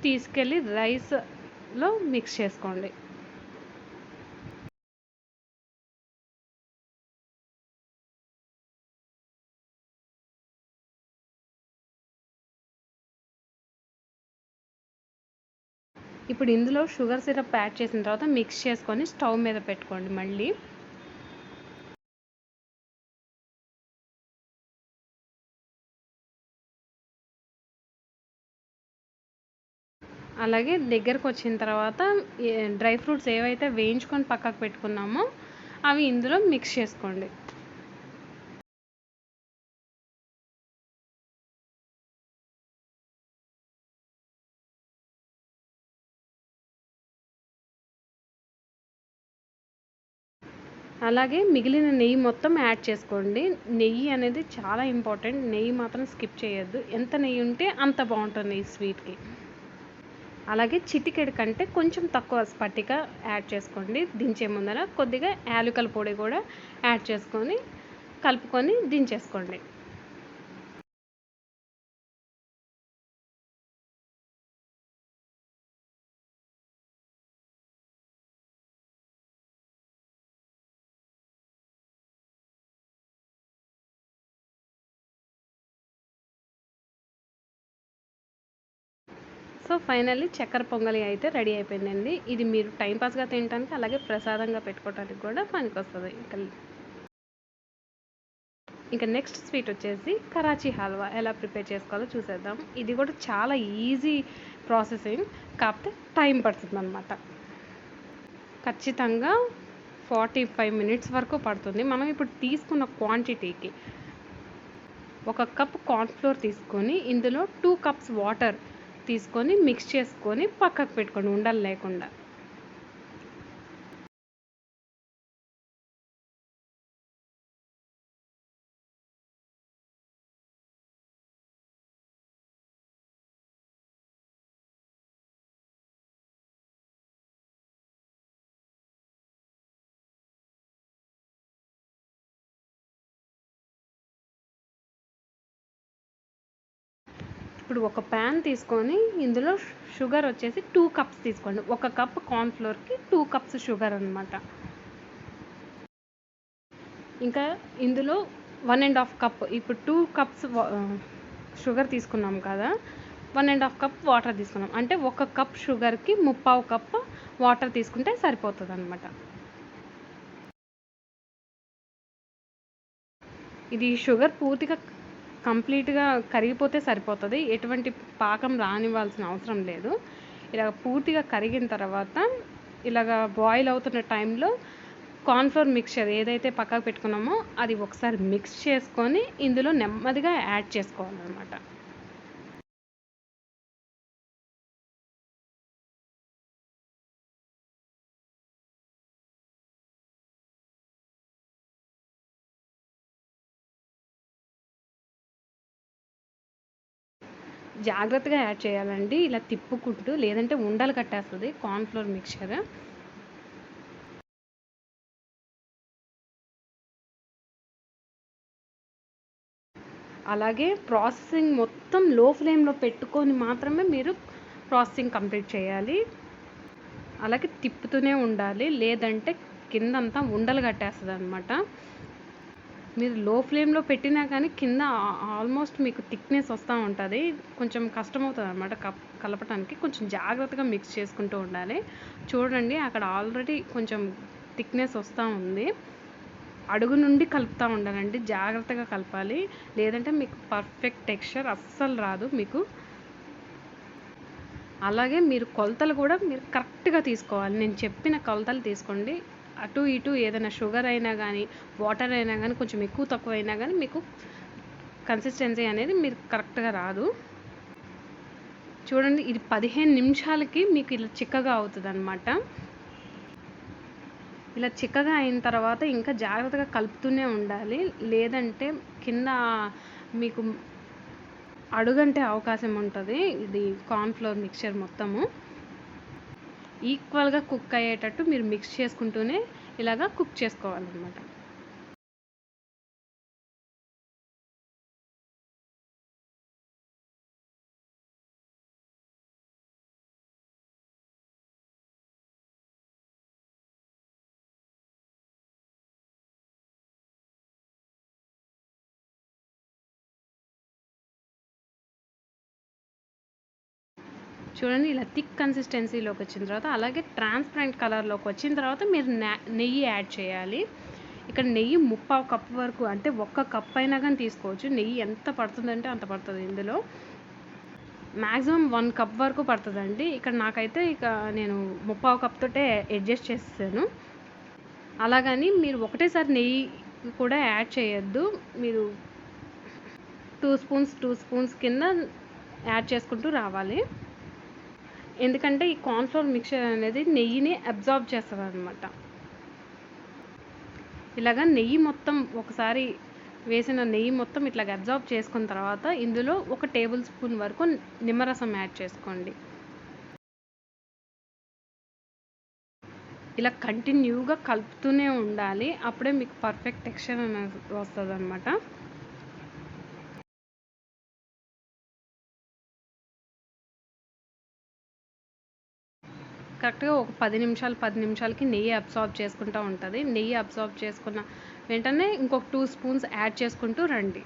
తీసుకెళ్ళి రైస్లో మిక్స్ చేసుకోండి. ఇప్పుడు ఇందులో షుగర్ సిరప్ యాడ్ చేసిన తర్వాత మిక్స్ చేసుకొని స్టవ్ మీద పెట్టుకోండి. మళ్ళీ అలాగే దగ్గరకు వచ్చిన తర్వాత డ్రై ఫ్రూట్స్ ఏవైతే వేయించుకొని పక్కకు పెట్టుకున్నామో అవి ఇందులో మిక్స్ చేసుకోండి. అలాగే మిగిలిన నెయ్యి మొత్తం యాడ్ చేసుకోండి. నెయ్యి అనేది చాలా ఇంపార్టెంట్, నెయ్యి మాత్రం స్కిప్ చేయొద్దు. ఎంత నెయ్యి ఉంటే అంత బాగుంటుంది ఈ స్వీట్కి. అలాగే చిటికెడు కంటే కొంచెం తక్కువ స్పటిక యాడ్ చేసుకోండి. దించే ముందర కొద్దిగా యాలకుల పొడి కూడా యాడ్ చేసుకొని కలుపుకొని దించేసుకోండి. సో ఫైనల్లీ చక్కెర పొంగలి అయితే రెడీ అయిపోయిందండి. ఇది మీరు టైంపాస్గా తినడానికి అలాగే ప్రసాదంగా పెట్టుకోవడానికి కూడా పనికొస్తుంది. ఇంకా నెక్స్ట్ స్వీట్ వచ్చేసి కరాచీ హల్వా ఎలా ప్రిపేర్ చేసుకోవాలో చూసేద్దాం. ఇది కూడా చాలా ఈజీ ప్రాసెసింగ్, కాకపోతే టైం పడుతుంది అనమాట. ఖచ్చితంగా 45 మినిట్స్ వరకు పడుతుంది. మనం ఇప్పుడు తీసుకున్న క్వాంటిటీకి 1 కప్ కార్న్ఫ్లోర్ తీసుకొని ఇందులో 2 కప్స్ వాటర్ తీసుకొని మిక్స్ చేసుకొని పక్కకు పెట్టుకోండి ఉండలు లేకుండా. ఇప్పుడు ఒక ప్యాన్ తీసుకొని ఇందులో షుగర్ వచ్చేసి 2 కప్స్ తీసుకోండి. 1 కప్ కార్న్ఫ్లోర్కి 2 కప్స్ షుగర్ అనమాట. ఇంకా ఇందులో 1.5 కప్, ఇప్పుడు 2 కప్స్ షుగర్ తీసుకున్నాం కదా, 1.5 కప్ వాటర్ తీసుకున్నాం. అంటే 1 కప్ షుగర్కి 3/4 కప్ వాటర్ తీసుకుంటే సరిపోతుంది అనమాట. ఇది షుగర్ పూర్తిగా కంప్లీట్గా కరిగిపోతే సరిపోతుంది. ఎటువంటి పాకం రానివ్వాల్సిన అవసరం లేదు. ఇలా పూర్తిగా కరిగిన తర్వాత ఇలాగ బాయిల్ అవుతున్న టైంలో కార్న్ఫ్లోర్ మిక్చర్ ఏదైతే పక్కకు పెట్టుకున్నామో అది ఒకసారి మిక్స్ చేసుకొని ఇందులో నెమ్మదిగా యాడ్ చేసుకోవాలన్నమాట. జాగ్రత్తగా యాడ్ చేయాలండి, ఇలా తిప్పుకుంటూ, లేదంటే ఉండలు కట్టేస్తుంది కార్న్ఫ్లోర్ మిక్చర్. అలాగే ప్రాసెసింగ్ మొత్తం లో ఫ్లేమ్లో పెట్టుకొని మాత్రమే మీరు ప్రాసెసింగ్ కంప్లీట్ చేయాలి. అలాగే తిప్పుతూనే ఉండాలి, లేదంటే కిందంతా ఉండలు కట్టేస్తుంది అనమాట. మీరు లో ఫ్లేమ్లో పెట్టినా కానీ కింద ఆల్మోస్ట్ మీకు థిక్నెస్ వస్తూ ఉంటుంది. కొంచెం కష్టమవుతుంది అనమాట కలపటానికి. కొంచెం జాగ్రత్తగా మిక్స్ చేసుకుంటూ ఉండాలి. చూడండి అక్కడ ఆల్రెడీ కొంచెం థిక్నెస్ వస్తూ ఉంది. అడుగు నుండి కలుపుతూ ఉండాలండి, జాగ్రత్తగా కలపాలి, లేదంటే మీకు పర్ఫెక్ట్ టెక్స్చర్ అస్సలు రాదు మీకు. అలాగే మీరు కొలతలు కూడా మీరు కరెక్ట్గా తీసుకోవాలి. నేను చెప్పిన కొలతలు తీసుకోండి. అటు ఇటు ఏదైనా షుగర్ అయినా కానీ వాటర్ అయినా కానీ కొంచెం ఎక్కువ తక్కువ అయినా కానీ మీకు కన్సిస్టెన్సీ అనేది మీరు కరెక్ట్గా రాదు. చూడండి ఇది 15 నిమిషాలకి మీకు ఇలా చిక్కగా అవుతుంది అనమాట. ఇలా చిక్కగా అయిన తర్వాత ఇంకా జాగ్రత్తగా కలుపుతూనే ఉండాలి, లేదంటే కింద మీకు అడుగంటే అవకాశం ఉంటుంది. ఇది కార్న్ఫ్లోర్ మిక్చర్ మొత్తము ఈక్వల్గా కుక్ అయ్యేటట్టు మీరు మిక్స్ చేసుకుంటూనే ఇలాగా కుక్ చేసుకోవాలన్నమాట. చూడండి ఇలా థిక్ కన్సిస్టెన్సీలోకి వచ్చిన తర్వాత, అలాగే ట్రాన్స్పరెంట్ కలర్లోకి వచ్చిన తర్వాత మీరు నెయ్యి యాడ్ చేయాలి. ఇక్కడ నెయ్యి 3/4 కప్ వరకు, అంటే 1 కప్ అయినా కానీ తీసుకోవచ్చు. నెయ్యి ఎంత పడుతుందంటే అంత పడుతుంది. ఇందులో మ్యాక్సిమం 1 కప్ వరకు పడుతుందండి. ఇక్కడ నాకైతే నేను 3/4 కప్ తోటే అడ్జస్ట్ చేసేసాను. అలాగని మీరు ఒకటేసారి నెయ్యి కూడా యాడ్ చేయొద్దు. మీరు 2 స్పూన్స్ కింద యాడ్ చేసుకుంటూ రావాలి. ఎందుకంటే ఈ కార్న్ఫ్లోర్ మిక్చర్ అనేది నెయ్యిని అబ్జార్బ్ చేస్తుంది అనమాట. ఇలాగా నెయ్యి మొత్తం ఒకసారి వేసిన నెయ్యి మొత్తం ఇట్లాగ అబ్జార్బ్ చేసుకున్న తర్వాత ఇందులో 1 టేబుల్ స్పూన్ వరకు నిమ్మరసం యాడ్ చేసుకోండి. ఇలా కంటిన్యూగా కలుపుతూనే ఉండాలి, అప్పుడే మీకు పర్ఫెక్ట్ టెక్స్చర్ అనేది వస్తుంది అనమాట. కరెక్ట్గా ఒక 10 నిమిషాలకి నెయ్యి అబ్జార్బ్ చేసుకుంటూ ఉంటుంది. నెయ్యి అబ్జార్బ్ చేసుకున్న వెంటనే ఇంకొక 2 స్పూన్స్ యాడ్ చేసుకుంటూ రండి.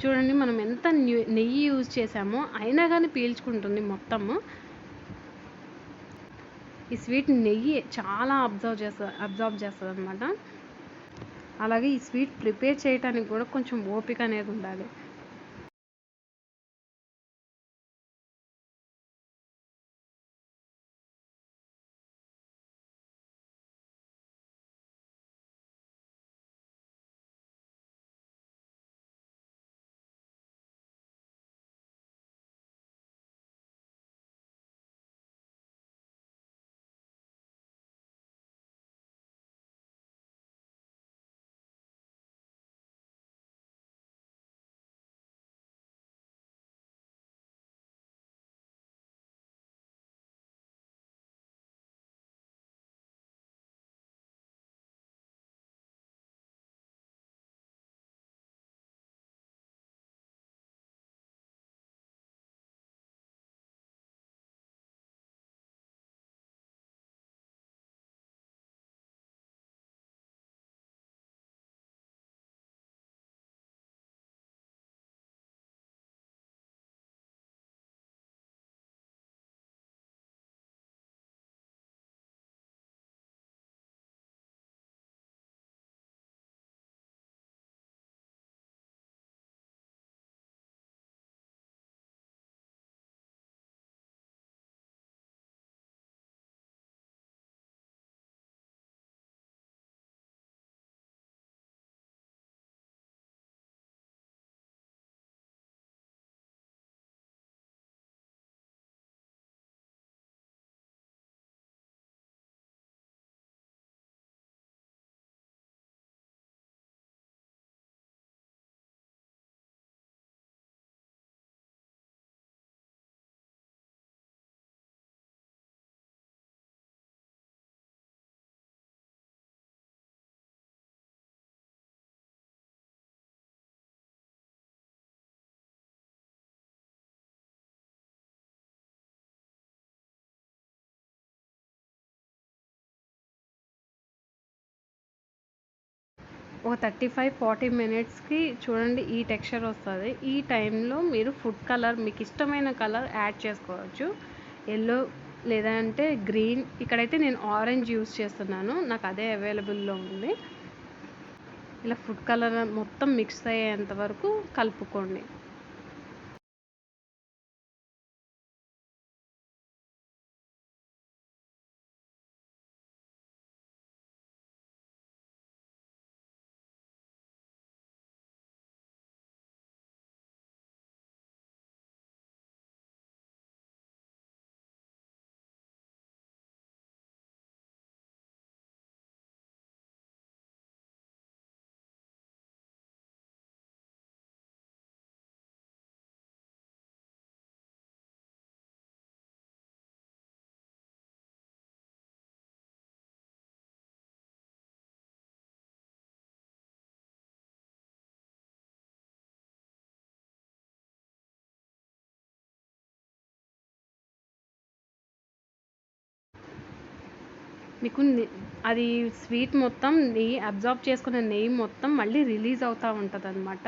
చూడండి మనం ఎంత నెయ్యి యూజ్ చేసామో అయినా కానీ పీల్చుకుంటుంది మొత్తము. ఈ స్వీట్ నెయ్యి చాలా అబ్జర్వ్ చేస్తుంది అనమాట. అలాగే ఈ స్వీట్ ప్రిపేర్ చేయడానికి కూడా కొంచెం ఓపిక అనేది ఉండాలి. ఒక 35-40 మినిట్స్కి చూడండి ఈ టెక్స్చర్ వస్తుంది. ఈ టైంలో మీరు ఫుడ్ కలర్ మీకు ఇష్టమైన కలర్ యాడ్ చేసుకోవచ్చు. ఎల్లో లేదంటే గ్రీన్, ఇక్కడైతే నేను ఆరెంజ్ యూస్ చేస్తున్నాను, నాకు అదే అవైలబుల్లో ఉంది. ఇలా ఫుడ్ కలర్ మొత్తం మిక్స్ అయ్యేంత వరకు కలుపుకోండి. మీకు అది స్వీట్ మొత్తం నెయ్యి అబ్జార్బ్ చేసుకున్న నెయ్యి మొత్తం మళ్ళీ రిలీజ్ అవుతూ ఉంటుంది అనమాట.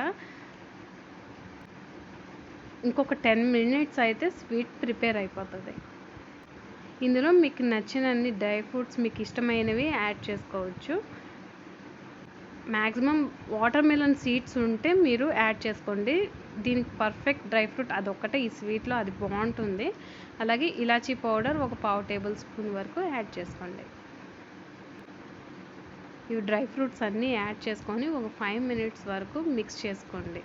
ఇంకొక 10 మినిట్స్ అయితే స్వీట్ ప్రిపేర్ అయిపోతుంది. ఇందులో మీకు నచ్చినన్ని డ్రై ఫ్రూట్స్ మీకు ఇష్టమైనవి యాడ్ చేసుకోవచ్చు. మ్యాక్సిమం వాటర్ మిలన్ సీడ్స్ ఉంటే మీరు యాడ్ చేసుకోండి. దీనికి పర్ఫెక్ట్ డ్రై ఫ్రూట్ అదొక్కటే ఈ స్వీట్లో, అది బాగుంటుంది. అలాగే ఇలాచీ పౌడర్ ఒక 1/2 టేబుల్ స్పూన్ వరకు యాడ్ చేసుకోండి. ఇవి డ్రై ఫ్రూట్స్ అన్నీ యాడ్ చేసుకొని ఒక 5 మినిట్స్ వరకు మిక్స్ చేసుకోండి.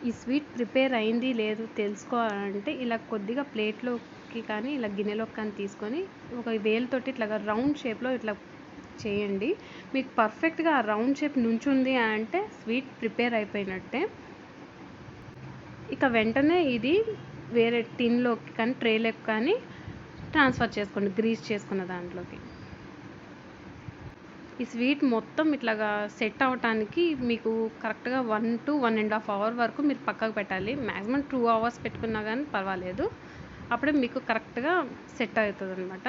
ఈ స్వీట్ ప్రిపేర్ అయింది లేదు తెలుసుకోవాలంటే ఇలా కొద్దిగా ప్లేట్లోకి కానీ ఇలా గిన్నెలోకి కానీ తీసుకొని ఒక వేలుతోటి ఇట్లా రౌండ్ షేప్లో ఇట్లా చేయండి. మీకు పర్ఫెక్ట్గా ఆ రౌండ్ షేప్ నుంచుంది అంటే స్వీట్ ప్రిపేర్ అయిపోయినట్టే. ఇక వెంటనే ఇది వేరే టిన్లోకి కానీ ట్రేలోకి కానీ ట్రాన్స్ఫర్ చేసుకోండి, గ్రీస్ చేసుకున్న దాంట్లోకి. ఈ స్వీట్ మొత్తం ఇట్లాగా సెట్ అవ్వటానికి మీకు కరెక్ట్‌గా 1 to 1½ అవర్ వరకు మీరు పక్కకు పెట్టాలి. మాక్సిమం 2 అవర్స్ పెట్టుకున్నా గానీ పర్వాలేదు. అప్పుడే మీకు కరెక్ట్‌గా సెట్ అవుతదనమాట.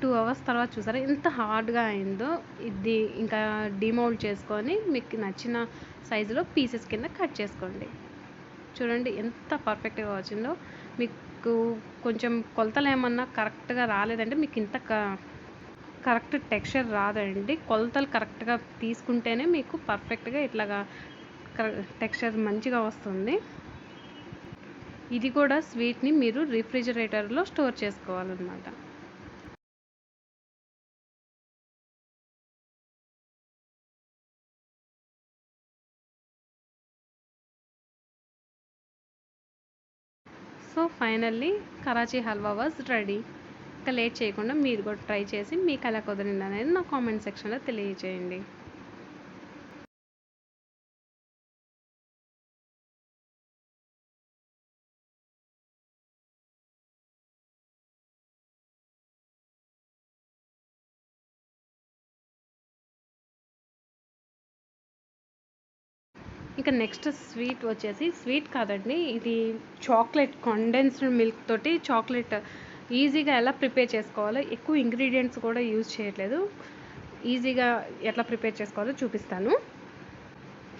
2 అవర్స్ తర్వాత చూసారా ఎంత హార్డ్‌గా అయిందో. ఇది ఇంకా డీమౌల్డ్ చేసుకొని మీకు నచ్చిన సైజులో పీసెస్ కింద కట్ చేసుకోండి. చూడండి ఎంత పర్ఫెక్ట్‌గా వచ్చిందో. మీకు కొంచెం కొలతలేమన్నా కరెక్ట్‌గా రాలేదంటే మీకు ఇంత కరెక్ట్ టెక్స్చర్ రాదండి. కొలతలు కరెక్ట్‌గా తీసుకుంటేనే మీకు పర్ఫెక్ట్‌గా ఇట్లాగా టెక్స్చర్ మంచిగా వస్తుంది. ఇది కూడా స్వీట్‌ని మీరు రిఫ్రిజిరేటర్‌లో స్టోర్ చేసుకోవాలన్నమాట. So finally Karachi halwa was ready. ఇంకా లేట్ చేయకుండా మీరు కూడా ట్రై చేసి మీకు ఎలా కుదిరింది అనేది నా కామెంట్ సెక్షన్లో తెలియజేయండి. ఇంకా నెక్స్ట్ స్వీట్ వచ్చేసి స్వీట్ కాదండి, ఇది చాక్లెట్ కండెన్స్డ్ మిల్క్ తోటి చాక్లెట్ ఈజీగా ఎలా ప్రిపేర్ చేసుకోవాలో, ఎక్కువ ఇంగ్రీడియంట్స్ కూడా యూజ్ చేయట్లేదు, ఈజీగా ఎట్లా ప్రిపేర్ చేసుకోవాలో చూపిస్తాను.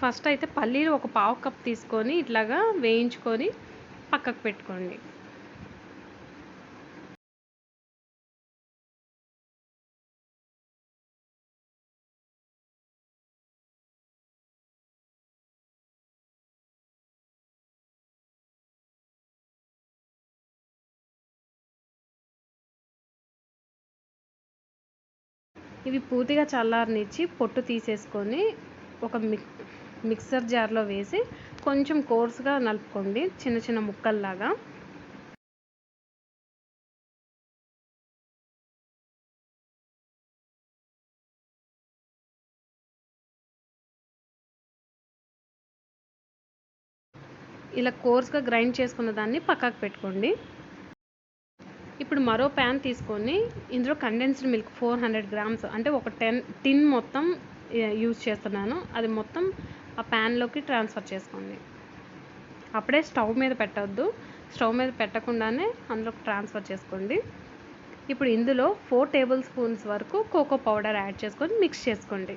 ఫస్ట్ అయితే పల్లీలు ఒక పావు కప్ తీసుకొని ఇట్లాగా వేయించుకొని పక్కకు పెట్టుకోండి. ఇవి పూర్తిగా చల్లారనిచ్చి పొట్టు తీసేసుకొని ఒక మిక్సర్ జార్లో వేసి కొంచెం కోర్స్గా నలుపుకోండి, చిన్న చిన్న ముక్కల్లాగా. ఇలా కోర్స్గా గ్రైండ్ చేసుకున్న దాన్ని పక్కకు పెట్టుకోండి. ఇప్పుడు మరో ప్యాన్ తీసుకొని ఇందులో కండెన్స్డ్ మిల్క్ 400 గ్రామ్స్ అంటే ఒక టిన్ మొత్తం యూజ్ చేస్తున్నాను. అది మొత్తం ఆ ప్యాన్లోకి ట్రాన్స్ఫర్ చేసుకోండి. అప్పుడే స్టవ్ మీద పెట్టొద్దు, స్టవ్ మీద పెట్టకుండానే అందులోకి ట్రాన్స్ఫర్ చేసుకోండి. ఇప్పుడు ఇందులో 4 టేబుల్ స్పూన్స్ వరకు కోకో పౌడర్ యాడ్ చేసుకొని మిక్స్ చేసుకోండి.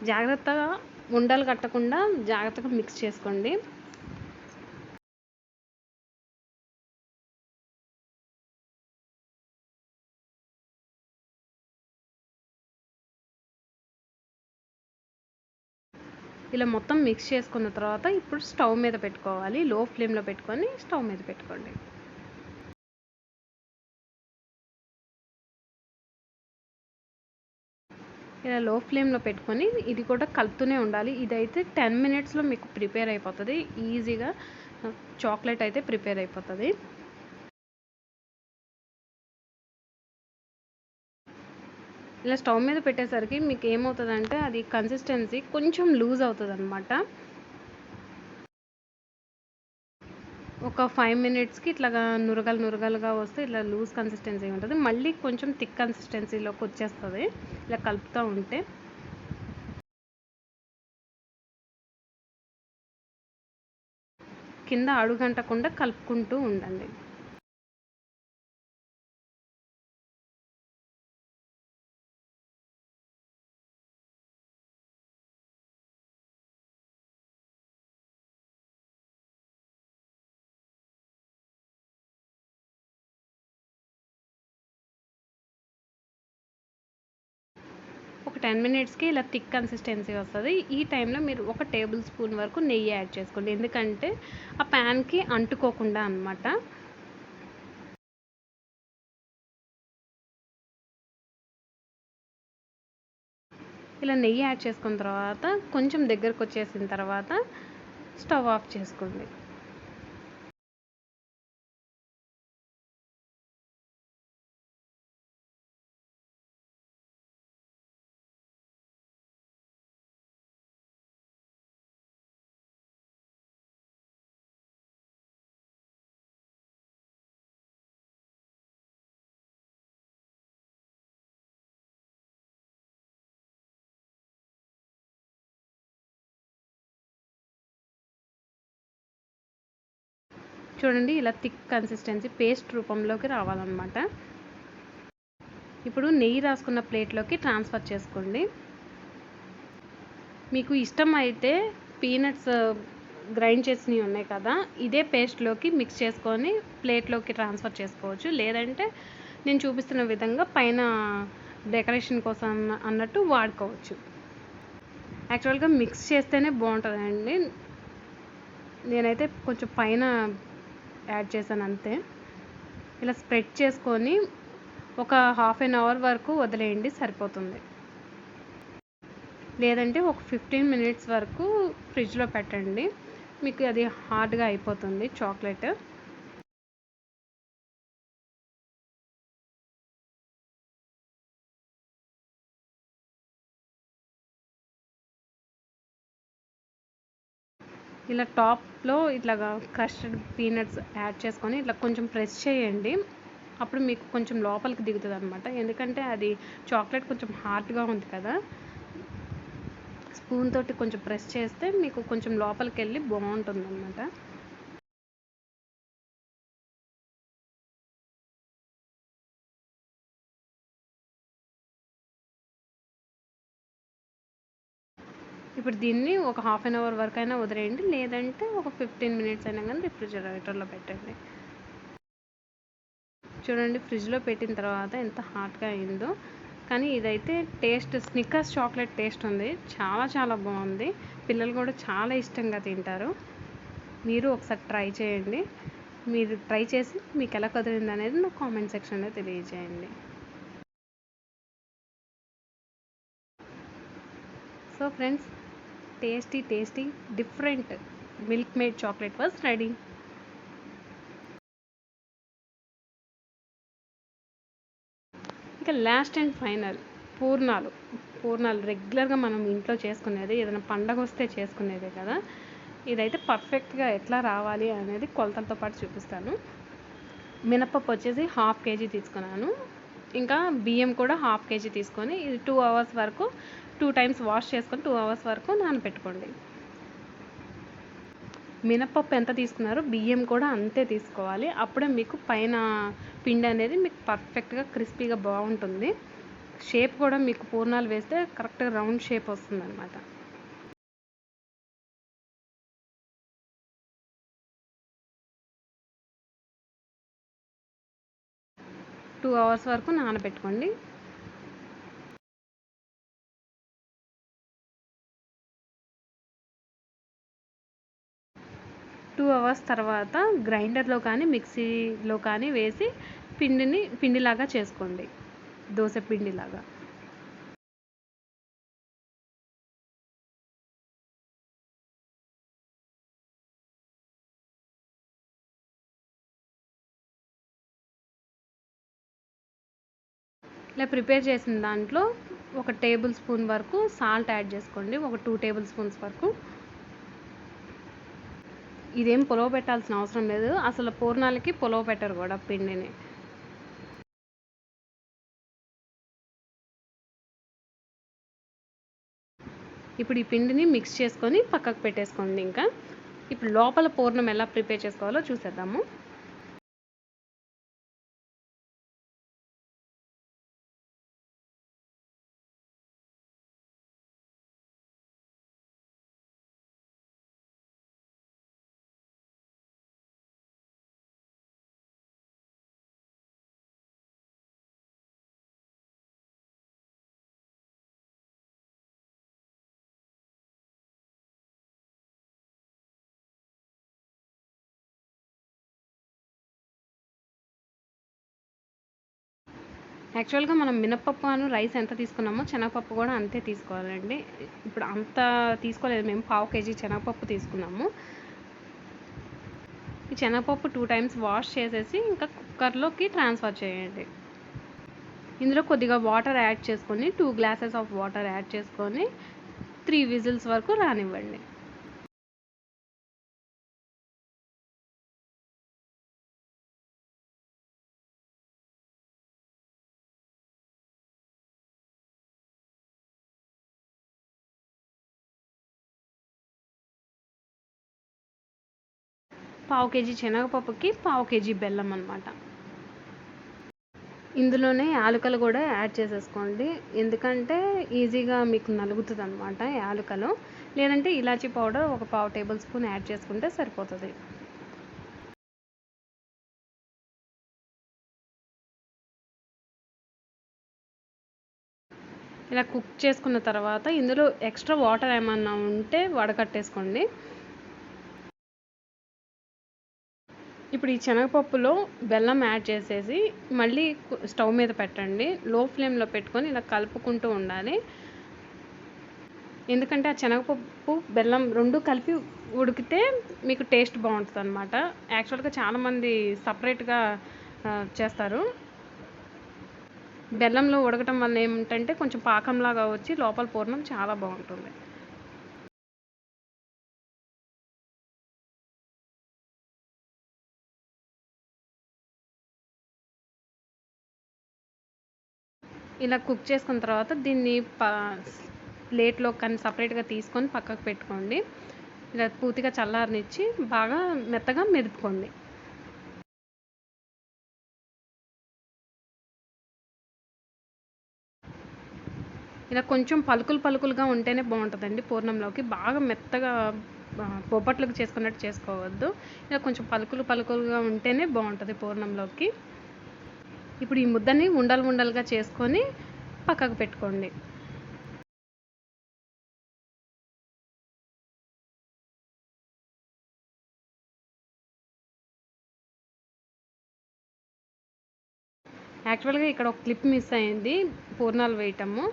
జాగ్రత్తగా ఉండలు కట్టకుండా జాగ్రత్తగా మిక్స్ చేసుకోండి. ఇలా మొత్తం మిక్స్ చేసుకున్న తర్వాత ఇప్పుడు స్టవ్ మీద పెట్టుకోవాలి. లో ఫ్లేమ్లో పెట్టుకొని స్టవ్ మీద పెట్టుకోండి. ఇలా లో ఫ్లేమ్లో పెట్టుకొని ఇది కూడా కలుపుతూనే ఉండాలి. ఇదైతే 10 మినిట్స్లో మీకు ప్రిపేర్ అయిపోతుంది. ఈజీగా చాక్లెట్ అయితే ప్రిపేర్ అయిపోతుంది. ఇలా స్టవ్ మీద పెట్టేసరికి మీకు ఏమవుతుందంటే అది కన్సిస్టెన్సీ కొంచెం లూజ్ అవుతుంది అనమాట. ఒక 5 మినిట్స్కి ఇట్లాగా నురగలుగా వస్తే ఇట్లా లూజ్ కన్సిస్టెన్సీ ఉంటుంది. మళ్ళీ కొంచెం థిక్ కన్సిస్టెన్సీలోకి వచ్చేస్తుంది ఇలా కలుపుతూ ఉంటే. కింద అడుగంటకుండా కలుపుకుంటూ ఉండండి. 10 మినిట్స్‌కి ఇలా థిక్ కన్సిస్టెన్సీ వస్తది. ఈ టైంలో మీరు ఒక టేబుల్ స్పూన్ వరకు నెయ్యి యాడ్ చేసుకోండి. ఎందుకంటే ఆ ప్యాన్‌కి అంటుకోకుండా అనమాట. ఇలా నెయ్యి యాడ్ చేసుకున్న తర్వాత కొంచెం దగ్గరకొచ్చేసిన తర్వాత స్టవ్ ఆఫ్ చేసుకోండి. చూడండి ఇలా థిక్ కన్సిస్టెన్సీ పేస్ట్ రూపంలోకి రావాలన్నమాట. ఇప్పుడు నెయ్యి రాసుకున్న ప్లేట్లోకి ట్రాన్స్ఫర్ చేసుకోండి. మీకు ఇష్టమైతే పీనట్స్ గ్రైండ్ చేసినవి ఉన్నాయి కదా, ఇదే పేస్ట్లోకి మిక్స్ చేసుకొని ప్లేట్లోకి ట్రాన్స్ఫర్ చేసుకోవచ్చు. లేదంటే నేను చూపిస్తున్న విధంగా పైన డెకరేషన్ కోసం అన్నట్టు వాడుకోవచ్చు. యాక్చువల్గా మిక్స్ చేస్తేనే బాగుంటుందండి. నేనైతే కొంచెం పైన యాడ్ చేశాను అంతే. ఇలా స్ప్రెడ్ చేసుకొని ఒక హాఫ్ అన్ అవర్ వరకు వదిలేయండి, సరిపోతుంది. లేదంటే ఒక 15 మినిట్స్ వరకు ఫ్రిడ్జ్లో పెట్టండి, మీకు అది హార్డ్గా అయిపోతుంది చాక్లెట్. ఇలా టాప్లో ఇట్లాగా క్రష్డ్ పీనట్స్ యాడ్ చేసుకొని ఇట్లా కొంచెం ప్రెస్ చేయండి. అప్పుడు మీకు కొంచెం లోపలికి దిగుతుంది అనమాట. ఎందుకంటే అది చాక్లెట్ కొంచెం హార్డ్గా ఉంది కదా, స్పూన్ తోటి కొంచెం ప్రెస్ చేస్తే మీకు కొంచెం లోపలికి వెళ్ళి బాగుంటుంది అనమాట. ఇప్పుడు దీన్ని ఒక హాఫ్ అన్ అవర్ వరకు అయినా వదిలేయండి, లేదంటే ఒక 15 మినిట్స్ అయినా కానీ రిఫ్రిజిరేటర్లో పెట్టండి. చూడండి ఫ్రిడ్జ్లో పెట్టిన తర్వాత ఎంత హాట్గా అయిందో. కానీ ఇదైతే టేస్ట్ స్నిక్కర్స్ చాక్లెట్ టేస్ట్ ఉంది, చాలా చాలా బాగుంది. పిల్లలు కూడా చాలా ఇష్టంగా తింటారు. మీరు ఒకసారి ట్రై చేయండి. మీరు ట్రై చేసి మీకు ఎలా కుదిరింది అనేది నాకు కామెంట్ సెక్షన్లో తెలియజేయండి. So friends, tasty different milk made chocolate was ready. ఇక లాస్ట్ అండ్ ఫైనల్ పూర్ణాలు రెగ్యులర్గా మనం ఇంట్లో చేసుకునేది, ఏదైనా పండగ వస్తే చేసుకునేదే కదా. ఇదైతే పర్ఫెక్ట్గా ఎట్లా రావాలి అనేది కొలతలతో పాటు చూపిస్తాను. మినపప్పు వచ్చేసి 1/2 kg తీసుకున్నాను. ఇంకా బియ్యం కూడా 1/2 kg తీసుకొని ఇది 2 అవర్స్ వరకు 2 టైమ్స్ వాష్ చేసుకొని 2 అవర్స్ వరకు నానబెట్టుకోండి. మినపప్పు ఎంత తీసుకున్నారో బియ్యం కూడా అంతే తీసుకోవాలి. అప్పుడే మీకు పైన పిండి అనేది మీకు పర్ఫెక్ట్గా క్రిస్పీగా బాగుంటుంది. షేప్ కూడా మీకు పూర్ణాలు వేస్తే కరెక్ట్గా రౌండ్ షేప్ వస్తుంది అనమాట. టూ అవర్స్ వరకు నానబెట్టుకోండి. 2 అవర్స్ తర్వాత గ్రైండర్లో కానీ మిక్సీలో కానీ వేసి పిండిలాగా చేసుకోండి, దోశ పిండిలాగా. ఇలా ప్రిపేర్ చేసిన దాంట్లో ఒక టేబుల్ స్పూన్ వరకు సాల్ట్ యాడ్ చేసుకోండి, ఒక 2 టేబుల్ స్పూన్స్ వరకు. ఇదేం పులవ పెట్టాల్సిన అవసరం లేదు, అసలు పూర్ణాలకి పులవ పెట్టరు కూడా పిండిని. ఇప్పుడు ఈ పిండిని మిక్స్ చేసుకొని పక్కకు పెట్టేసుకోండి. ఇంకా ఇప్పుడు లోపల పూర్ణం ఎలా ప్రిపేర్ చేసుకోవాలో చూసేద్దాము. యాక్చువల్గా మనం మినప్పప్పు రైస్ ఎంత తీసుకున్నామో శనగపప్పు కూడా అంతే తీసుకోవాలండి. ఇప్పుడు అంత తీసుకోలేదు, మేము 1/2 kg శనగపప్పు తీసుకున్నాము. ఈ శనగపప్పు 2 times వాష్ చేసేసి ఇంకా కుక్కర్లోకి ట్రాన్స్ఫర్ చేయండి. ఇందులో కొద్దిగా వాటర్ యాడ్ చేసుకొని 2 glasses ఆఫ్ వాటర్ యాడ్ చేసుకొని 3 whistles వరకు రానివ్వండి. పావు కేజీ శనగపప్పుకి 1/2 kg బెల్లం అనమాట. ఇందులోనే యాలకులు కూడా యాడ్ చేసేసుకోండి, ఎందుకంటే ఈజీగా మీకు నలుగుతుంది అనమాట యాలకులు. లేదంటే ఇలాచీ పౌడర్ ఒక 1/2 tablespoon యాడ్ చేసుకుంటే సరిపోతుంది. ఇలా కుక్ చేసుకున్న తర్వాత ఇందులో ఎక్స్ట్రా వాటర్ ఏమన్నా ఉంటే వడకట్టేసుకోండి. ఇప్పుడు ఈ శనగపప్పులో బెల్లం యాడ్ చేసేసి మళ్ళీ స్టవ్ మీద పెట్టండి. లో ఫ్లేమ్లో పెట్టుకొని ఇలా కలుపుకుంటూ ఉండాలి, ఎందుకంటే ఆ శనగపప్పు బెల్లం రెండు కలిపి ఉడికితే మీకు టేస్ట్ బాగుంటుంది అనమాట. యాక్చువల్గా చాలామంది సపరేట్గా చేస్తారు. బెల్లంలో ఉడకటం వల్ల ఏమిటంటే కొంచెం పాకంలాగా వచ్చి లోపల పూర్ణం చాలా బాగుంటుంది. ఇలా కుక్ చేసుకున్న తర్వాత దీన్ని ప్లేట్లో కానీ సపరేట్గా తీసుకొని పక్కకు పెట్టుకోండి. ఇలా పూర్తిగా చల్లారనిచ్చి బాగా మెత్తగా మెదుపుకోండి. ఇలా కొంచెం పలుకులుగా ఉంటేనే బాగుంటుందండి పూర్ణంలోకి. బాగా మెత్తగా బొబ్బట్లకు చేసుకున్నట్టు చేసుకోవద్దు, ఇలా కొంచెం పలుకులుగా ఉంటేనే బాగుంటుంది పూర్ణంలోకి. ఇప్పుడు ఈ ముద్దని ఉండలుగా చేసుకొని పక్కకు పెట్టుకోండి. యాక్చువల్గా ఇక్కడ ఒక క్లిప్ మిస్ అయింది, పూర్ణాలు వేయటము.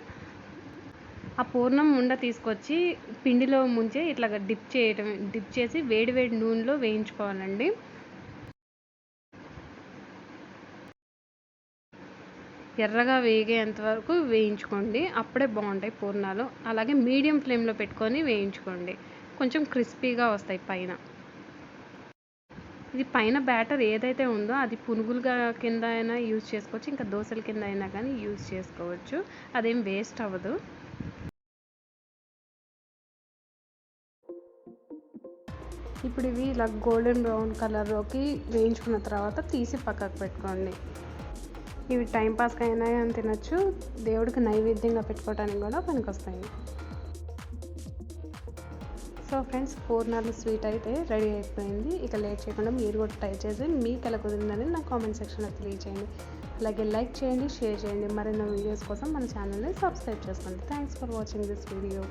ఆ పూర్ణం ఉండ తీసుకొచ్చి పిండిలో ముంచి ఇట్లా డిప్ చేసి వేడి నూనెలో వేయించుకోవాలండి. ఎర్రగా వేగేంత వరకు వేయించుకోండి, అప్పుడే బాగుంటాయి పూర్ణాలు. అలాగే మీడియం ఫ్లేమ్లో పెట్టుకొని వేయించుకోండి, కొంచెం క్రిస్పీగా వస్తాయి పైన. ఇది పైన బ్యాటర్ ఏదైతే ఉందో అది పునుగులుగా కింద అయినా యూజ్ చేసుకోవచ్చు, ఇంకా దోశల కింద అయినా కానీ యూజ్ చేసుకోవచ్చు, అదేం వేస్ట్ అవ్వదు. ఇప్పుడు ఇవి ఇలా గోల్డెన్ బ్రౌన్ కలర్లోకి వేయించుకున్న తర్వాత తీసి పక్కకు పెట్టుకోండి. ఇవి టైంపాస్కి అయినా కానీ తినచ్చు, దేవుడికి నైవేద్యంగా పెట్టుకోవడానికి కూడా పనికొస్తాయి. సో ఫ్రెండ్స్, పూర్ణాలు స్వీట్ అయితే రెడీ అయిపోయింది. ఇక లేట్ చేయకుండా మీరు కూడా ట్రై చేసి మీకు ఎలా కుదిరిందని నా కామెంట్ సెక్షన్లో తెలియజేయండి. అలాగే లైక్ చేయండి, షేర్ చేయండి. మరిన్ని వీడియోస్ కోసం మన ఛానల్ని సబ్స్క్రైబ్ చేసుకోండి. Thanks for watching this video.